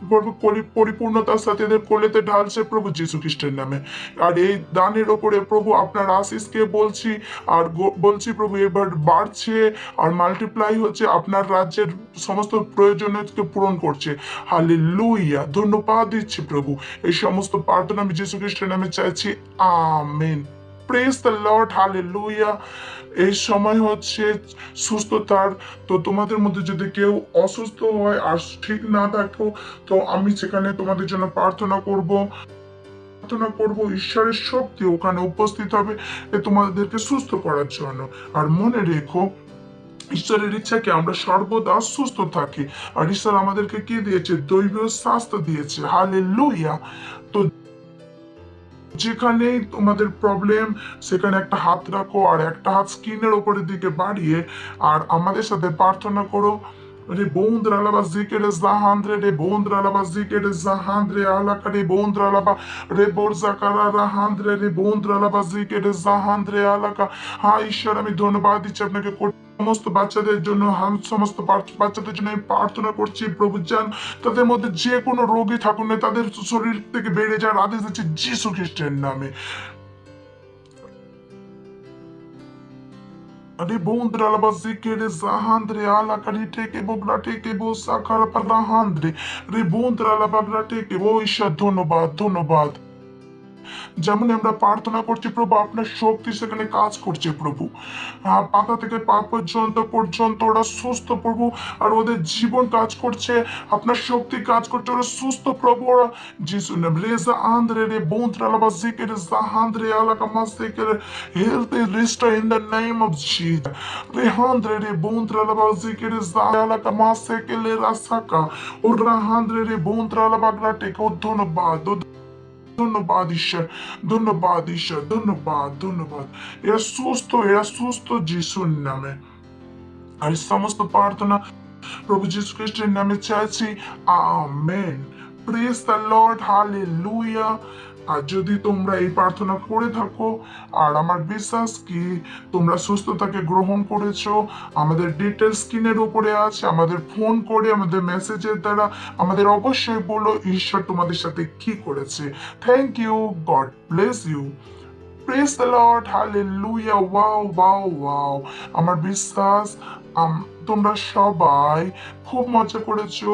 পরিপূর্ণতার সাথে এদের কোলেতে ঢালছে প্রভু যীশু খ্রিস্টের নামে। আর এই দানের ওপরে প্রভু আপনার আশীষকে বলছি আর বলছি প্রভু এবার বাড়ছে আর মাল্টিপ্লাই হচ্ছে, আপনার রাজ্যের সমস্ত প্রয়োজনীয়তাকে পূরণ করছে। হালেলুয়া। ধন্যবাদ দিচ্ছি প্রভু। এই সমস্ত প্রার্থনা আমি যীশু খ্রিস্টের নামে চাইছি। Amen. Praise the Lord, hallelujah. এই সময় হচ্ছে সুস্থতার। তো তোমাদের মধ্যে যদি কেউ অসুস্থ হয় আর ঠিক না থাকো তো আমি সেখানে তোমাদের জন্য প্রার্থনা করব। ঈশ্বরের শক্তি ওখানে উপস্থিত হবে তোমাদেরকে সুস্থ করার জন্য। আর মনে রেখো, ঈশ্বরের ইচ্ছাকে আমরা সর্বদা সুস্থ থাকি। আর ঈশ্বর আমাদেরকে কি দিয়েছে? দৈবীয় স্বাস্থ্য দিয়েছে। হালেলুয়া। তো যেখানে তোমাদের প্রবলেম সেখানে একটা হাত রাখো আর একটা হাত স্ক্রিনের উপরের দিকে বাড়িয়ে আর আমাদের সাথে প্রার্থনা করো। Rebondra la bazikere zahandre, rebondra la bazikere zahandre alaka, rebondra la reborza karara handre, rebondra la bazikere zahandre alaka। হ্যাঁ ঈশ্বর, আমি ধন্যবাদ দিচ্ছি আপনাকে। সমস্ত বাচ্চাদের জন্য সমস্ত বাচ্চাদের জন্য আমি প্রার্থনা করছি প্রভু। যান তাদের মধ্যে যে কোনো রোগী থাকুন না, তাদের শরীর থেকে বেড়ে যাওয়ার আদেশ দিচ্ছি যীশু খ্রিস্টের নামে। Ribondra la bazikere zahandre ala kariteke bograteke bo sakara parahandre. Ribondra la bagrateke bo ঈশ্বর ধন্যবাদ ধন্যবাদ। যেমন আমরা প্রার্থনা করছি প্রভু আপনার শক্তি সেখানে কাজ করছে প্রভু। পাতা থেকে পা পর্যন্ত ওরা সুস্থ প্রভু, আর ওদের জীবন কাজ করছে, আপনার শক্তি কাজ করছে, ওরা সুস্থ প্রভু। ওরা যিশু নাম রেজা আন্দ্রে রে বন্ত্রা লাবা জিকের জাহান্দ্রে আলাকা মাসেকের health is restore in the name of Jesus. রেহান্দ্রে রে বন্ত্রা লাবা জিকের আলাকা মাসেকের রাসাকা ও রাহান্দ্রে রে বন্ত্রা লাবা গ্রাটেকে। ও ধন্যবাদ ধন্যবাদ ঈশ্বর, ধন্যবাদ ঈশ্বর, ধন্যবাদ ধন্যবাদ। এরা সুস্থ যিশুর নামে। আর এই সমস্ত প্রার্থনা প্রভু যীশু খ্রিস্টের নামে চাইছি, amen. Praise the Lord, hallelujah. আর যদি তোমরা এই প্রার্থনা করে থাকো, আর আমার বিশ্বাস কি তোমরা সুস্থতাকে গ্রহণ করেছো, আমাদের ডিটেল স্ক্রিনের উপরে আছে, আমাদের ফোন করে আমাদের মেসেজের দ্বারা আমাদের অবশ্যই বলো ঈশ্বর তোমাদের সাথে কি করেছে। Thank you, God bless you. Praise the Lord, hallelujah. Wow wow wow. আমার বিশ্বাস তোমরা সবাই খুব মজা করেছো,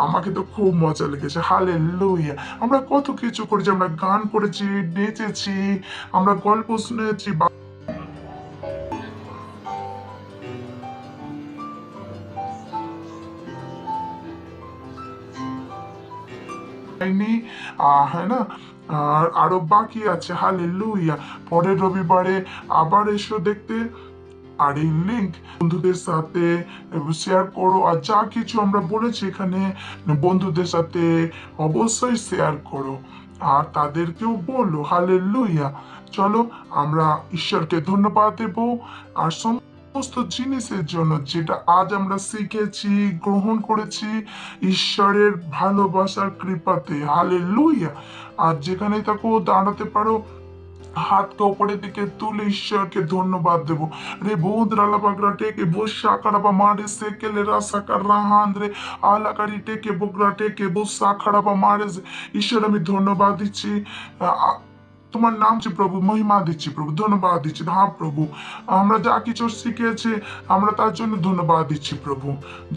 আমাকে তো খুব মজা লেগেছে। হালেলুয়া। আমরা কত কিছু করেছি, আমরা গান করেছি, নেচেছি, আমরা গল্প শুনেছি, হ্যাঁ না, আর আরো বাকি আছে। হালেলুয়া। পরের রবিবারে আবার এসো দেখতে। আর এই লিঙ্ক বন্ধুদের সাথে শেয়ার করো, আর যা কিছু আমরা বলেছি এখানে বন্ধুদের সাথে অবশ্যই শেয়ার করো, আর তাদেরকেও বলো। হালেলুয়া। চলো আমরা ঈশ্বরকে ধন্যবাদ দেব আর সমস্ত জিনিসের জন্য যেটা আজ আমরা শিখেছি, গ্রহণ করেছি ঈশ্বরের ভালোবাসার কৃপাতে। হালেলুয়া। আর যেখানে থাকো দাঁড়াতে পারো, হাতকে উপরের দিকে তুলে ঈশ্বরকে ধন্যবাদ দেবো। রে বোধ রালাবাগরা টেকে বসা কারাবা মারে সেকেলে রাসা কারাহান্দ্রে আলাকারি টেকে বগরা টেকে বসা খারাপা মারে। ঈশ্বর আমি ধন্যবাদ দিচ্ছি, তোমার নাম যে প্রভু, মহিমা দিচ্ছি প্রভু, ধন্যবাদ দিচ্ছি। হ্যাঁ প্রভু, আমরা যা কিছু শিখেছি আমরা তার জন্য ধন্যবাদ দিচ্ছি প্রভু।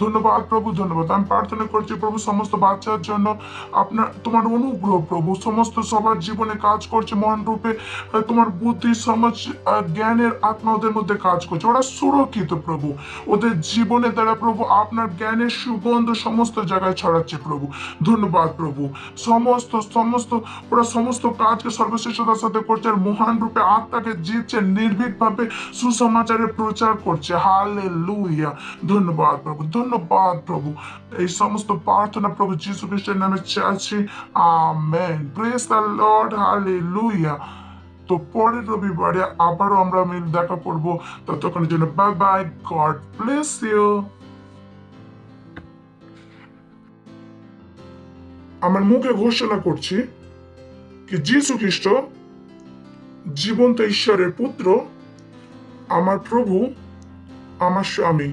ধন্যবাদ প্রভু, ধন্যবাদ। আমি প্রার্থনা করছি প্রভু সমস্ত বাচ্চার জন্য, তোমার অনুগ্রহ প্রভু সমস্ত সবার জীবনে কাজ করছে মহান রূপে। তোমার বুদ্ধি সমাজ জ্ঞানের আত্মা ওদের মধ্যে কাজ করছে, ওরা সুরক্ষিত প্রভু। ওদের জীবনের দ্বারা প্রভু আপনার জ্ঞানের সুগন্ধ সমস্ত জায়গায় ছড়াচ্ছে প্রভু। ধন্যবাদ প্রভু। সমস্ত ওরা সমস্ত কাজকে সর্বশ্রেষ্ঠতার সাথে করছে, আর মহান রূপে আত্মাকে জিতছে, নির্ভীকভাবে সুসমাচারের প্রচার করছে। হালেলুয়া। ধন্যবাদ প্রভু, ধন্যবাদ প্রভু। এই সমস্ত প্রার্থনা প্রভু যীশু খ্রিস্টের নামে চাইছি, amen. Praise the Lord, hallelujah. তো পরের রবিবারে আবারও আমরা দেখা করবো, ততক্ষণের জন্য bye bye, God bless you. আমার মুখে ঘোষণা করছি কি যীশু খ্রিস্ট জীবন্ত ঈশ্বরের পুত্র, আমার প্রভু, আমার স্বামী।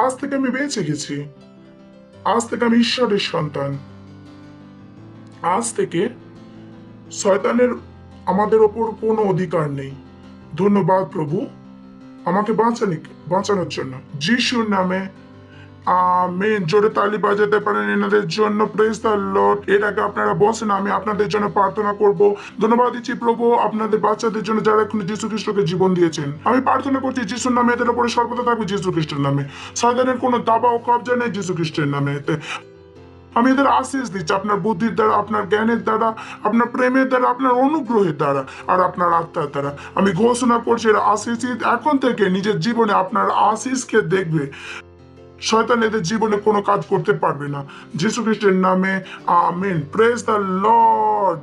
আজ থেকে আমি বেঁচে গেছি, আজ থেকে আমি ঈশ্বরের সন্তান। আজ থেকে শয়তানের আমাদের ওপর কোনো অধিকার নেই। ধন্যবাদ প্রভু আমাকে বাঁচানোর জন্য। যিশুর নামে আমেন। জোরে তালি বাজাতে পারেন এনাদের জন্য। Praise the lord. এর আগে আপনারা বসেন, আমি আপনাদের জন্য প্রার্থনা করব। ধন্যবাদ দিচ্ছি প্রভু আপনাদের বাচ্চাদের জন্য যারা এখন যীশু খ্রিস্টকে জীবন দিয়েছেন। আমি প্রার্থনা করছি যিশুর নামে এদের উপরে সর্বদা থাকবে, যীশু খ্রিস্টের নামে। শয়তানের কোনো দাবা ও কবজা নেই যীশু খ্রিস্টের নামে। আমি এদের আশীষ দিচ্ছি আপনার বুদ্ধির দ্বারা, আপনার জ্ঞানের দ্বারা, আপনার প্রেমের দ্বারা, আপনার অনুগ্রহের দ্বারা, আর আপনার আত্মার দ্বারা। আমি ঘোষণা করছি এরা আশীষ এখন থেকে নিজের জীবনে আপনার আশীষকে দেখবে। শয়তান এদের জীবনে কোনো কাজ করতে পারবে না, যীশু খ্রিস্টের নামে আমেন। Praise the lord.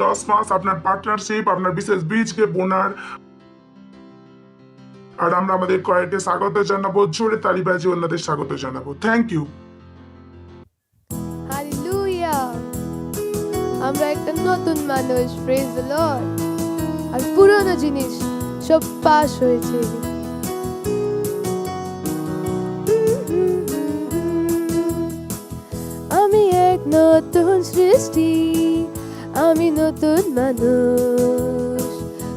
10 মাস আপনার পার্টনারশিপ, আপনার বিশেষ বীজকে বোনার। আর আমরা আমাদের কয়েককে স্বাগত জানাবো, জোরে তালি বাজিয়ে অন্যদের স্বাগত জানাবো। Thank you. হালেলুয়া। আমরা একটা নতুন মানুষ, প্রেজ দ্য লর্ড। আর পুরনো জিনিস সব পাস হয়েছে। আমি নতুন সৃষ্টি, আমি নতুন মানুষ।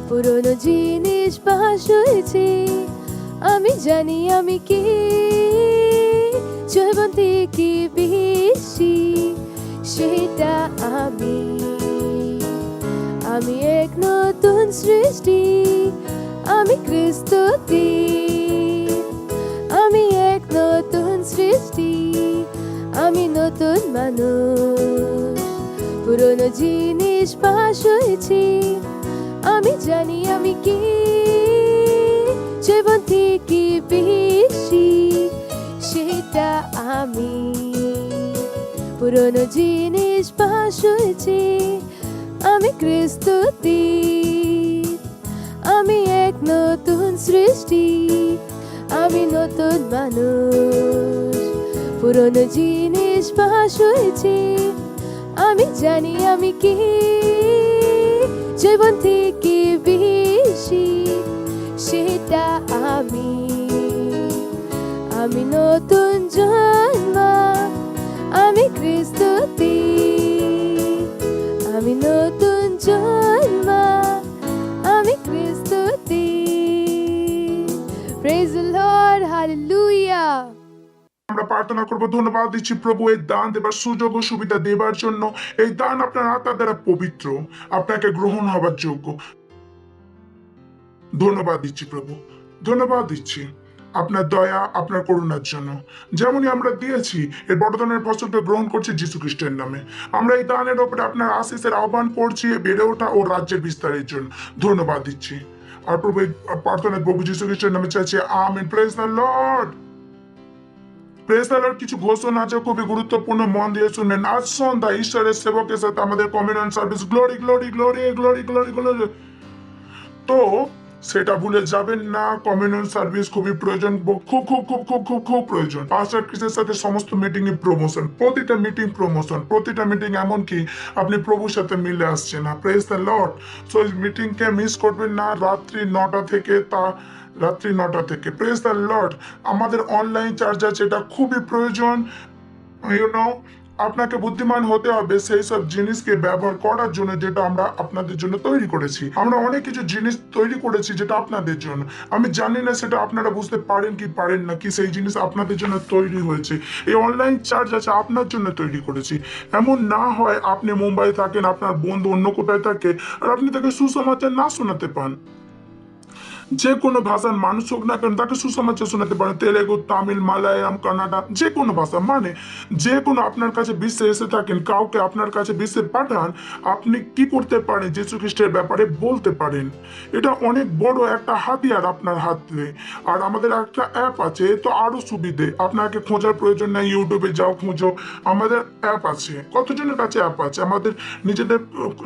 পুরনো জিনিস পাশ হয়েছে, আমি জানি আমি কি জয়বন্তী কি বেশি, সেটা আমি। আমি এক নতুন সৃষ্টি, আমি খ্রিস্টতে। আমি এক নতুন সৃষ্টি, আমি নতুন মানুষ। পুরনো জিনিস পাশ হয়েছে, আমি জানি আমি কি জয়বন্তী কি বেশি, সেটা আমি। পুরনো জিনিস পাশ হয়েছে, আমি খ্রিস্টতে। আমি এক নতুন সৃষ্টি, আমি নতুন মানুষ। পুরনো জিনিস পাশ হয়েছে, আমি জানি আমি কি জয়বন্তী কি বেশি, সেটা আমি। আমি নতুন জন্ম, আমি খ্রিস্টতে। আমি নতুন জন্ম, আমি খ্রিস্টতে। Praise the Lord, hallelujah. আমরা প্রার্থনা করব, ধন্যবাদ দিচ্ছি প্রভু এই দান দেবার সুযোগ ও সুবিধা দেবার জন্য। এই দান আপনার আত্মার দ্বারা পবিত্র, আপনাকে গ্রহণ হবার যোগ্য। ধন্যবাদ দিচ্ছি প্রভু, ধন্যবাদ দিচ্ছি আপনার দয়া, আপনার করুণার জন্য। যেমনই আমরা দিয়েছি, এর বড়দানের ফসলটা গ্রহণ করছি যীশু খ্রিস্টের নামে। আমরা এই দানের ওপরে আপনার আশীষের আহ্বান করছি বেড়ে ওঠা ও রাজ্যের বিস্তারের জন্য। ধন্যবাদ দিচ্ছি। আর প্রভু এই প্রার্থনা প্রভু যীশু খ্রিস্টের নামে চাইছি, amen. Praise the Lord. Praise the lord. কিছু ঘোষণা আছে, খুবই গুরুত্বপূর্ণ, মন দিয়ে শুনেন। আজ সন্ধ্যা ঈশ্বরের সেবকের সাথে আমাদের communion service. Glory glory glory glory glory glory. তো সেটা ভুলে যাবেন না, কমিউনিয়ন সার্ভিস খুবই প্রয়োজন, খুব খুব খুব খুব খুব খুব প্রয়োজন। পাস্টার ক্রিসের সাথে সমস্ত মিটিং এ প্রমোশন, প্রতিটা মিটিং প্রমোশন, প্রতিটা মিটিং এমনকি আপনি প্রভুর সাথে মিলে আসছেন না। Praise the lord. সো এই মিটিং কে মিস করবেন না, রাত্রি 9টা থেকে। Praise the lord. আমাদের অনলাইন চার্জ আছে, এটা খুবই প্রয়োজন। আপনাকে বুদ্ধিমান হতে হবে সেই সব জিনিসকে ব্যবহার করার জন্য যেটা আমরা আপনাদের জন্য তৈরি করেছি। আমরা অনেক কিছু জিনিস তৈরি করেছি যেটা আপনাদের জন্য। আমি জানি না সেটা আপনারা বুঝতে পারেন কি পারেন না, কি সেই জিনিস আপনাদের জন্য তৈরি হয়েছে। এই অনলাইন চার্জ আছে আপনার জন্য তৈরি করেছি। এমন না হয় আপনি মুম্বাই থাকেন, আপনার বন্ধু অন্য কোথায় থাকে, আর আপনি তাকে সুসমাচার না শোনাতে পান। যে কোনো ভাষার মানুষ হোক না কেন, তাকে সুসমাচার শোনাতে পারেন। তেলেগু, তামিল, মালায়ালাম, কানাডা, যে কোনো ভাষা, মানে যে কোনো আপনার কাছে বিশ্বে এসে থাকেন, কাউকে আপনার কাছে বিশ্বে পাঠান, আপনি কি করতে পারেন, যীশু খ্রিস্টের ব্যাপারে বলতে পারেন। এটা অনেক বড় একটা হাতিয়ার আপনার হাতে। আর আমাদের একটা অ্যাপ আছে, তো আরো সুবিধে, আপনাকে খোঁজার প্রয়োজন নেই, ইউটিউবে যাও খুঁজো, আমাদের অ্যাপ আছে। কতজনের কাছে অ্যাপ আছে? আমাদের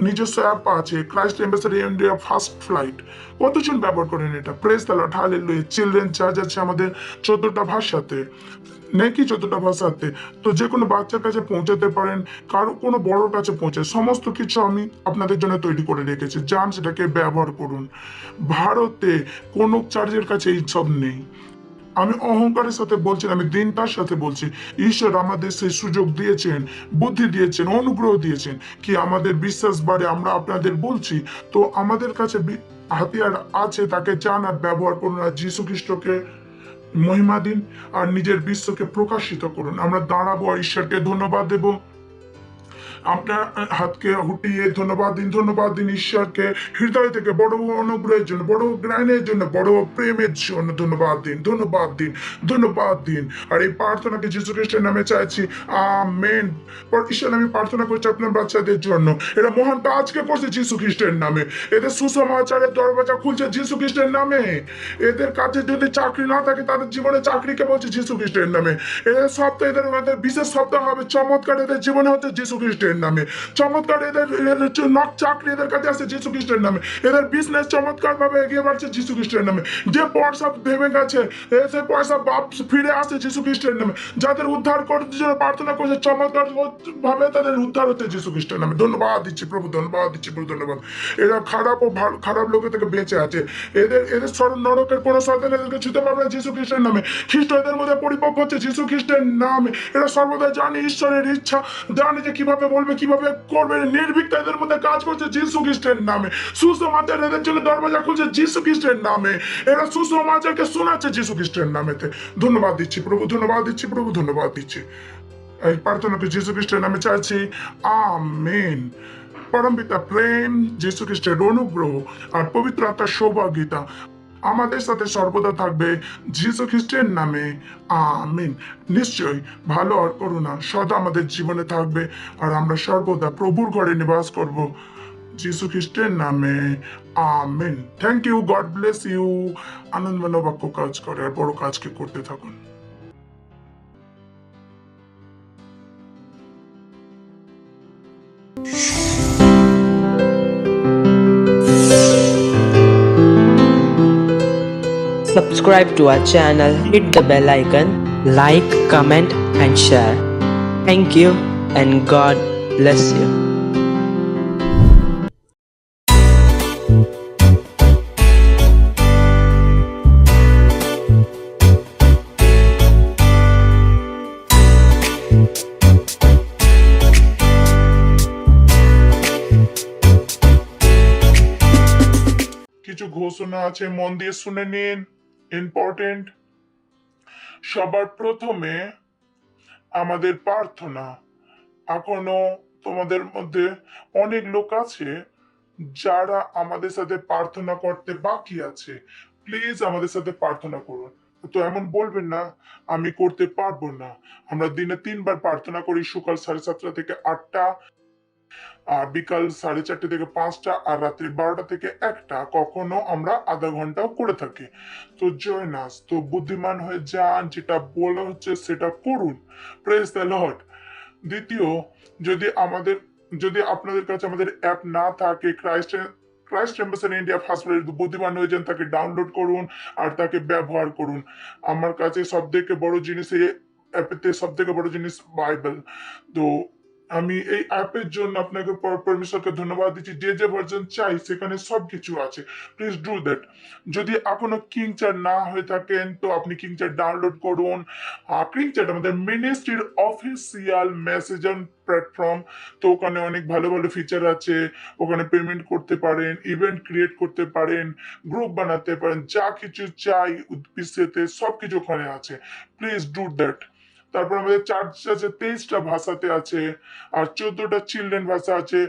নিজস্ব অ্যাপ আছে, Christ ambassador India first flight. কতজন ব্যবহার করেন এটা? Praise the Lord, hallelujah. Children church আছে আমাদের 14টা ভাষাতে, নাকি 14টা ভাষাতে। তো যে কোনো বাচ্চার কাছে পৌঁছাতে পারেন, কারো কোনো বড়োর কাছে পৌঁছায়, সমস্ত কিছু আমি আপনাদের জন্য তৈরি করে রেখেছি। যান, সেটাকে ব্যবহার করুন। ভারতে কোনো চার্জের কাছে এই সব নেই। আমি অহংকারের সাথে বলছি, আমি দিনটার সাথে বলছি। ঈশ্বর আমাদের সেই সুযোগ দিয়েছেন, বুদ্ধি দিয়েছেন, অনুগ্রহ দিয়েছেন, কি আমাদের বিশ্বাস বাড়ে। আমরা আপনাদের বলছি, তো আমাদের কাছে হাতিয়ার আছে, তাকে চান আর ব্যবহার করুন, আর যীশু খ্রিস্টকে মহিমা দিন আর নিজের বিশ্বকে প্রকাশিত করুন। আমরা দাঁড়াবো আর ঈশ্বরকে ধন্যবাদ দেব। আপনার হাতকে হুটিয়ে ধন্যবাদ দিন ঈশ্বরকে হৃদয় থেকে, বড় অনুগ্রহের জন্য, বড় জ্ঞানের জন্য, বড় প্রেমের জন্য ধন্যবাদ দিন। আর এই প্রার্থনাকে যীশু খ্রিস্টের নামে চাইছি, আমেন। ঈশ্বর, আমি প্রার্থনা করছি আপনার বাচ্চাদের জন্য, এরা মহান কাজকে করছে যীশু খ্রিস্টের নামে। এদের সুসমাচারের দরজা খুলছে যীশু খ্রিস্টের নামে। এদের কাছে যদি চাকরি না থাকে, তাদের জীবনে চাকরিকে বলছে যীশু খ্রিস্টের নামে। এদের সপ্তাহ, এদের বিশেষ সপ্তাহ হবে, চমৎকার এদের জীবনে হচ্ছে যীশু খ্রিস্টের খ্রিস্টের নামে। চমৎকার এদের চাকরি এদের কাছে আছে যীশু খ্রিস্টের নামে। এদের বিজনেস চমৎকার ভাবে এগিয়ে বাড়ছে যীশু খ্রিস্টের নামে। যে পয়সা ভেবে গেছে সে পয়সা ফিরে আসে যীশু খ্রিস্টের নামে। যাদের উদ্ধার করতে জন্য প্রার্থনা করছে চমৎকার ভাবে তাদের উদ্ধার হচ্ছে যীশু খ্রিস্টের নামে। ধন্যবাদ দিচ্ছি প্রভু, ধন্যবাদ দিচ্ছি প্রভু, ধন্যবাদ। এরা খারাপ ও খারাপ লোকের থেকে বেঁচে আছে। এদের নরকের কোনো শয়তান এদেরকে ছুতে পারবে না যীশু খ্রিস্টের নামে। খ্রিস্ট এদের মধ্যে পরিপক্ক হচ্ছে যীশু খ্রিস্টের নামে। এরা সর্বদা জানে ঈশ্বরের ইচ্ছা, জানে যে কিভাবে বলবে কিভাবে করবে, নির্ভীকতা এদের মধ্যে কাজ করছে যীশু খ্রিস্টের নামে। সুসমাচার এদের জন্য দরজা খুলছে যীশু খ্রিস্টের নামে। এরা সুসমাচারকে শোনাচ্ছে যীশু খ্রিস্টের নামেতে। ধন্যবাদ দিচ্ছি প্রভু, ধন্যবাদ দিচ্ছি প্রভু, ধন্যবাদ দিচ্ছি। এই প্রার্থনাকে যীশু খ্রিস্টের নামে চাইছি, আমেন। পরমপিতা প্রেম, যীশু খ্রিস্টের অনুগ্রহ আর পবিত্র আত্মার সৌভাগ্যতা আমাদের সাথে সর্বদা থাকবে যীশু খ্রিস্টের নামে, আমিন। নিশ্চয়ই ভালো আর করুণা সদা আমাদের জীবনে থাকবে আর আমরা সর্বদা প্রভুর ঘরে নিবাস করব যীশু খ্রিস্টের নামে, amen. Thank you, God bless you. আনন্দময় বাক্য কাজ করে আর বড় কাজকে করতে থাকুন। Subscribe to our channel, hit the bell icon, like, comment and share. Thank you and God bless you. কিছু ঘোষণা আছে, মন দিয়ে শুনে নিন, ইম্পর্টেন্ট। সবার প্রথমে আমাদের প্রার্থনা। এখনো তোমাদের মধ্যে অনেক লোক আছে যারা আমাদের সাথে প্রার্থনা করতে বাকি আছে। প্লিজ আমাদের সাথে প্রার্থনা করুন। তো এমন বলবেন না আমি করতে পারবো না। আমরা দিনে 3 বার প্রার্থনা করি, সকাল 7:30 থেকে 8টা, আর বিকাল 4:30 থেকে 5টা, আর রাত্রি 12টা থেকে 1টা। কখনো আমরা আধা ঘন্টাও করে থাকি। তো জয়েন আস। তো বুদ্ধিমান হয়ে যান, যেটা বলা হচ্ছে সেটা করুন। Praise the lord. দ্বিতীয়, যদি আপনাদের কাছে আমাদের অ্যাপ না থাকে, ক্রাইস্ট এম্বাসি ইন্ডিয়া হসপিটাল, বুদ্ধিমান হয়ে যান, তাকে ডাউনলোড করুন আর তাকে ব্যবহার করুন। আমার কাছে সব থেকে বড় জিনিস, এই অ্যাপেতে সব থেকে বড় জিনিস বাইবেল। তো আমি এই অ্যাপের জন্য আপনাকে পরমেশ্বরকে ধন্যবাদ দিচ্ছি। যে ভার্জন চাই সেখানে সবকিছু আছে। Please do that. যদি এখনো কিং চ্যাট না হয়ে থাকেন তো আপনি কিং চ্যাট ডাউনলোড করুন। কিং চ্যাট আমাদের মিনিস্ট্রির অফিসিয়াল মেসেজিং প্ল্যাটফর্ম। তো ওখানে অনেক ভালো ভালো ফিচার আছে। ওখানে পেমেন্ট করতে পারেন, ইভেন্ট ক্রিয়েট করতে পারেন, গ্রুপ বানাতে পারেন, যা কিছু চাই উদ্দেশ্যতে সবকিছু ওখানে আছে। Please do that. তারপর আমাদের চার্চ আছে 23টা ভাষাতে আছে, আর 14টা চিলড্রেন ভাষা আছে।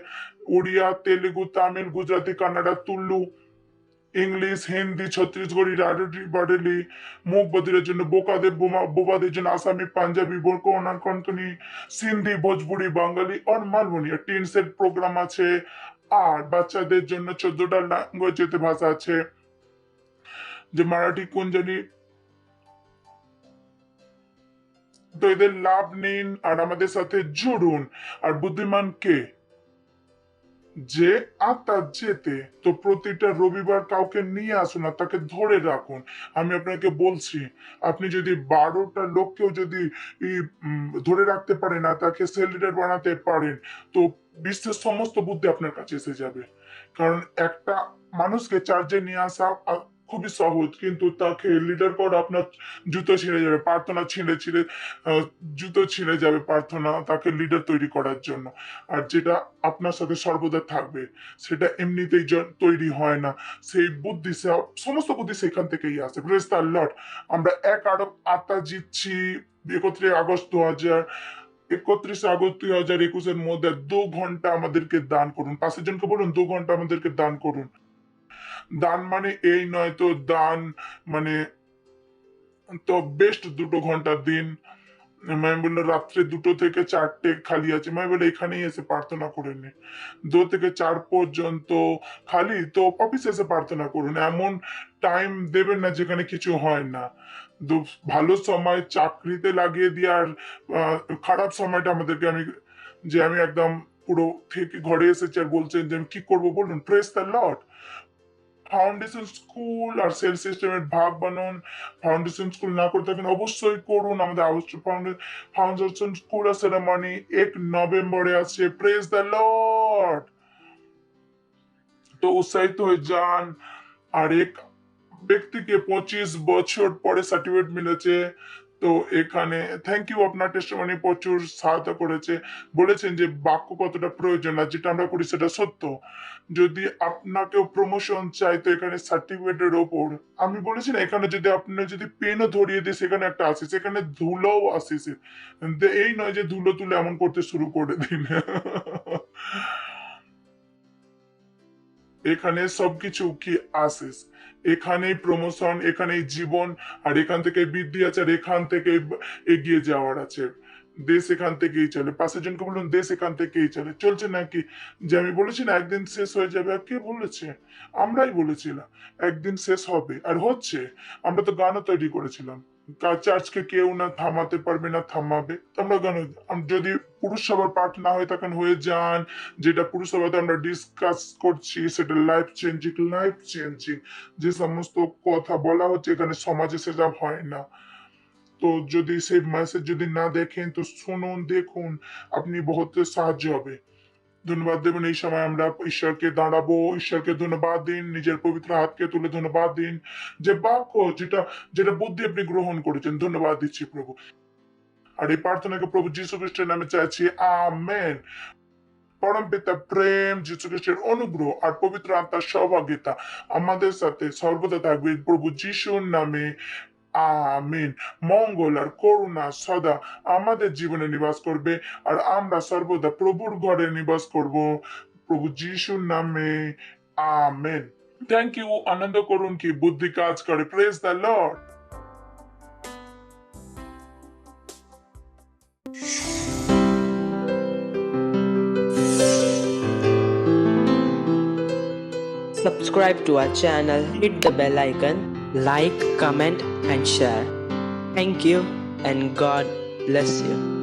উড়িয়া, তেলেগু, তামিল, গুজরাটি, কান্নাডা, তুলু, ইংলিশ, হিন্দি, ছত্তিশগড়ি, রাডি, বাডেলি, মুখ বধিরের জন্য বোবাদের জন্য আসামি, পাঞ্জাবি, কোঙ্কনি, সিন্ধি, ভোজপুরি, বাঙালি আর মালবনি। টিন সেট প্রোগ্রাম আছে। আর বাচ্চাদের জন্য 14টা ল্যাঙ্গুয়েজেতে ভাষা আছে, যে মারাঠি, কুঞ্জানি। তো এদের লাভ নিন আর আমাদের সাথে জুড়ুন। আর বুদ্ধিমান কে? যে আত্মা যেতে। তো প্রতিটা রবিবার কাউকে নিয়ে আসুন আর তাকে ধরে রাখুন। আমি আপনাকে বলছি, আপনি যদি 12টা লোককেও যদি ধরে রাখতে পারেন না, তাকে সেল লিডার বানাতে পারেন, তো বিশ্বের সমস্ত বুদ্ধি আপনার কাছে এসে যাবে। কারণ একটা মানুষকে চার্জে নিয়ে আসা খুবই সহজ, কিন্তু তাকে লিডার করা আপনার জুতো ছিঁড়ে যাবে, প্রার্থনা জুতো ছিঁড়ে যাবে প্রার্থনা তাকে লিডার তৈরি করার জন্য। আর যেটা আপনার সাথে সর্বদা থাকবে সেটা এমনিতেই তৈরি হয় না। সেই বুদ্ধি, সমস্ত বুদ্ধি সেখান থেকেই আসে। Praise the lord. আমরা 1 আরব আত্মা জিতছি। 31 আগস্ট 2021 মধ্যে 2 ঘন্টা আমাদেরকে দান করুন। 5 জনকে বলুন 2 ঘন্টা আমাদেরকে দান করুন। দান মানে এই নয় তো, দান মানে তো বেস্ট 2 ঘন্টা দিন। আমি বললো রাত্রে 2 থেকে 4টে খালি আছে। আমি বলে এখানেই এসে প্রার্থনা করে নে। 2 থেকে 4 পর্যন্ত খালি, তো অফিসে এসে প্রার্থনা করুন। এমন টাইম দেবেন না যেখানে কিছু হয় না। ভালো সময় চাকরিতে লাগিয়ে দিয়ে আর খারাপ সময়টা আমাদেরকে আমি একদম পুরো থেকে ঘরে এসেছে আর বলছেন যে আমি কি করবো বলুন, praise the lord. Foundation school আর সেল সিস্টেমের ভাগ বানুন। ফাউন্ডেশন স্কুল না করে থাকেন অবশ্যই করুন। আমাদের ফাউন্ডেশন স্কুল আর সেরেমনি 1 নভেম্বরে আছে। Praise the Lord. তো উৎসাহিত হয়ে যান। আর এক ব্যক্তিকে 25 বছর পরে সার্টিফিকেট মিলেছে। তো এখানে থ্যাংক ইউ, আপনার টেস্টিমনি প্রচুর সহায়তা করেছে। বলেছেন যে বাক্য কতটা প্রয়োজন, আর যেটা আমরা করি সেটা সত্য। যদি আপনাকেও প্রমোশন চাই তো এখানে সার্টিফিকেটের ওপর আমি বলেছি না, এখানে যদি আপনি যদি পেনও ধরিয়ে দিই সেখানে একটা আসিস, এখানে ধুলোও আসিস। এই নয় যে ধুলো তুলে এমন করতে শুরু করে দিন। এখানে সবকিছু কি আসিস, এখানেই প্রমোশন, এখানেই জীবন, আর এখান থেকে বৃদ্ধি আছে, আর এখান থেকে এগিয়ে যাওয়ার আছে। দেশ এখান থেকেই চলে। পাশের জনকে বলুন দেশ এখান থেকেই চলে। চলছে নাকি? যে আমি বলেছি না একদিন শেষ হয়ে যাবে, আর কে বলেছে? আমরাই বলেছিলাম একদিন শেষ হবে, আর হচ্ছে। আমরা তো গানও তৈরি করেছিলাম, চার্চকে কেউ না থামাতে পারবে না থামাবে। আমরা গান, যদি পুরুষ সভার পাঠ না হয়ে থাকেন হয়ে যান। যেটা পুরুষ সভাতে আমরা ডিসকাস করছি সেটা লাইফ চেঞ্জিং যে সমস্ত কথা বলা হচ্ছে এখানে সমাজে সেটা হয় না। তো যদি সেই মেসেজ যদি না দেখেন তো শুনুন, দেখুন, আপনি বহুত সাহায্য হবে। ধন্যবাদ দেবেন। এই সময় আমরা ঈশ্বরকে দাঁড়াবো, ঈশ্বরকে ধন্যবাদ দিন, নিজের পবিত্র হাতকে তুলে ধন্যবাদ দিন। যে বাক্য যেটা যেটা বুদ্ধি আপনি গ্রহণ করেছেন, ধন্যবাদ দিচ্ছি প্রভু। আর এই প্রার্থনাকে প্রভু যীশু খ্রিস্টের নামে চাইছি, আমেন। পরম পিতা প্রেম, যীশু খ্রিস্টের অনুগ্রহ আর পবিত্র আত্মার সহভাগিতা আমাদের সাথে সর্বদা থাকবে প্রভু যীশুর নামে, আমিন। মঙ্গল আর করুণা সদা আমাদের জীবনে নিবাস করবে, আর আমরা সর্বদা প্রভুর ঘরে নিবাস করব প্রভু যীশুর নামে, আমেন। Thank you. আনন্দ করুন কি বুদ্ধি কাজ করে। Praise the lord. Subscribe to our channel, hit the bell icon, like, comment and share. Thank you and God bless you.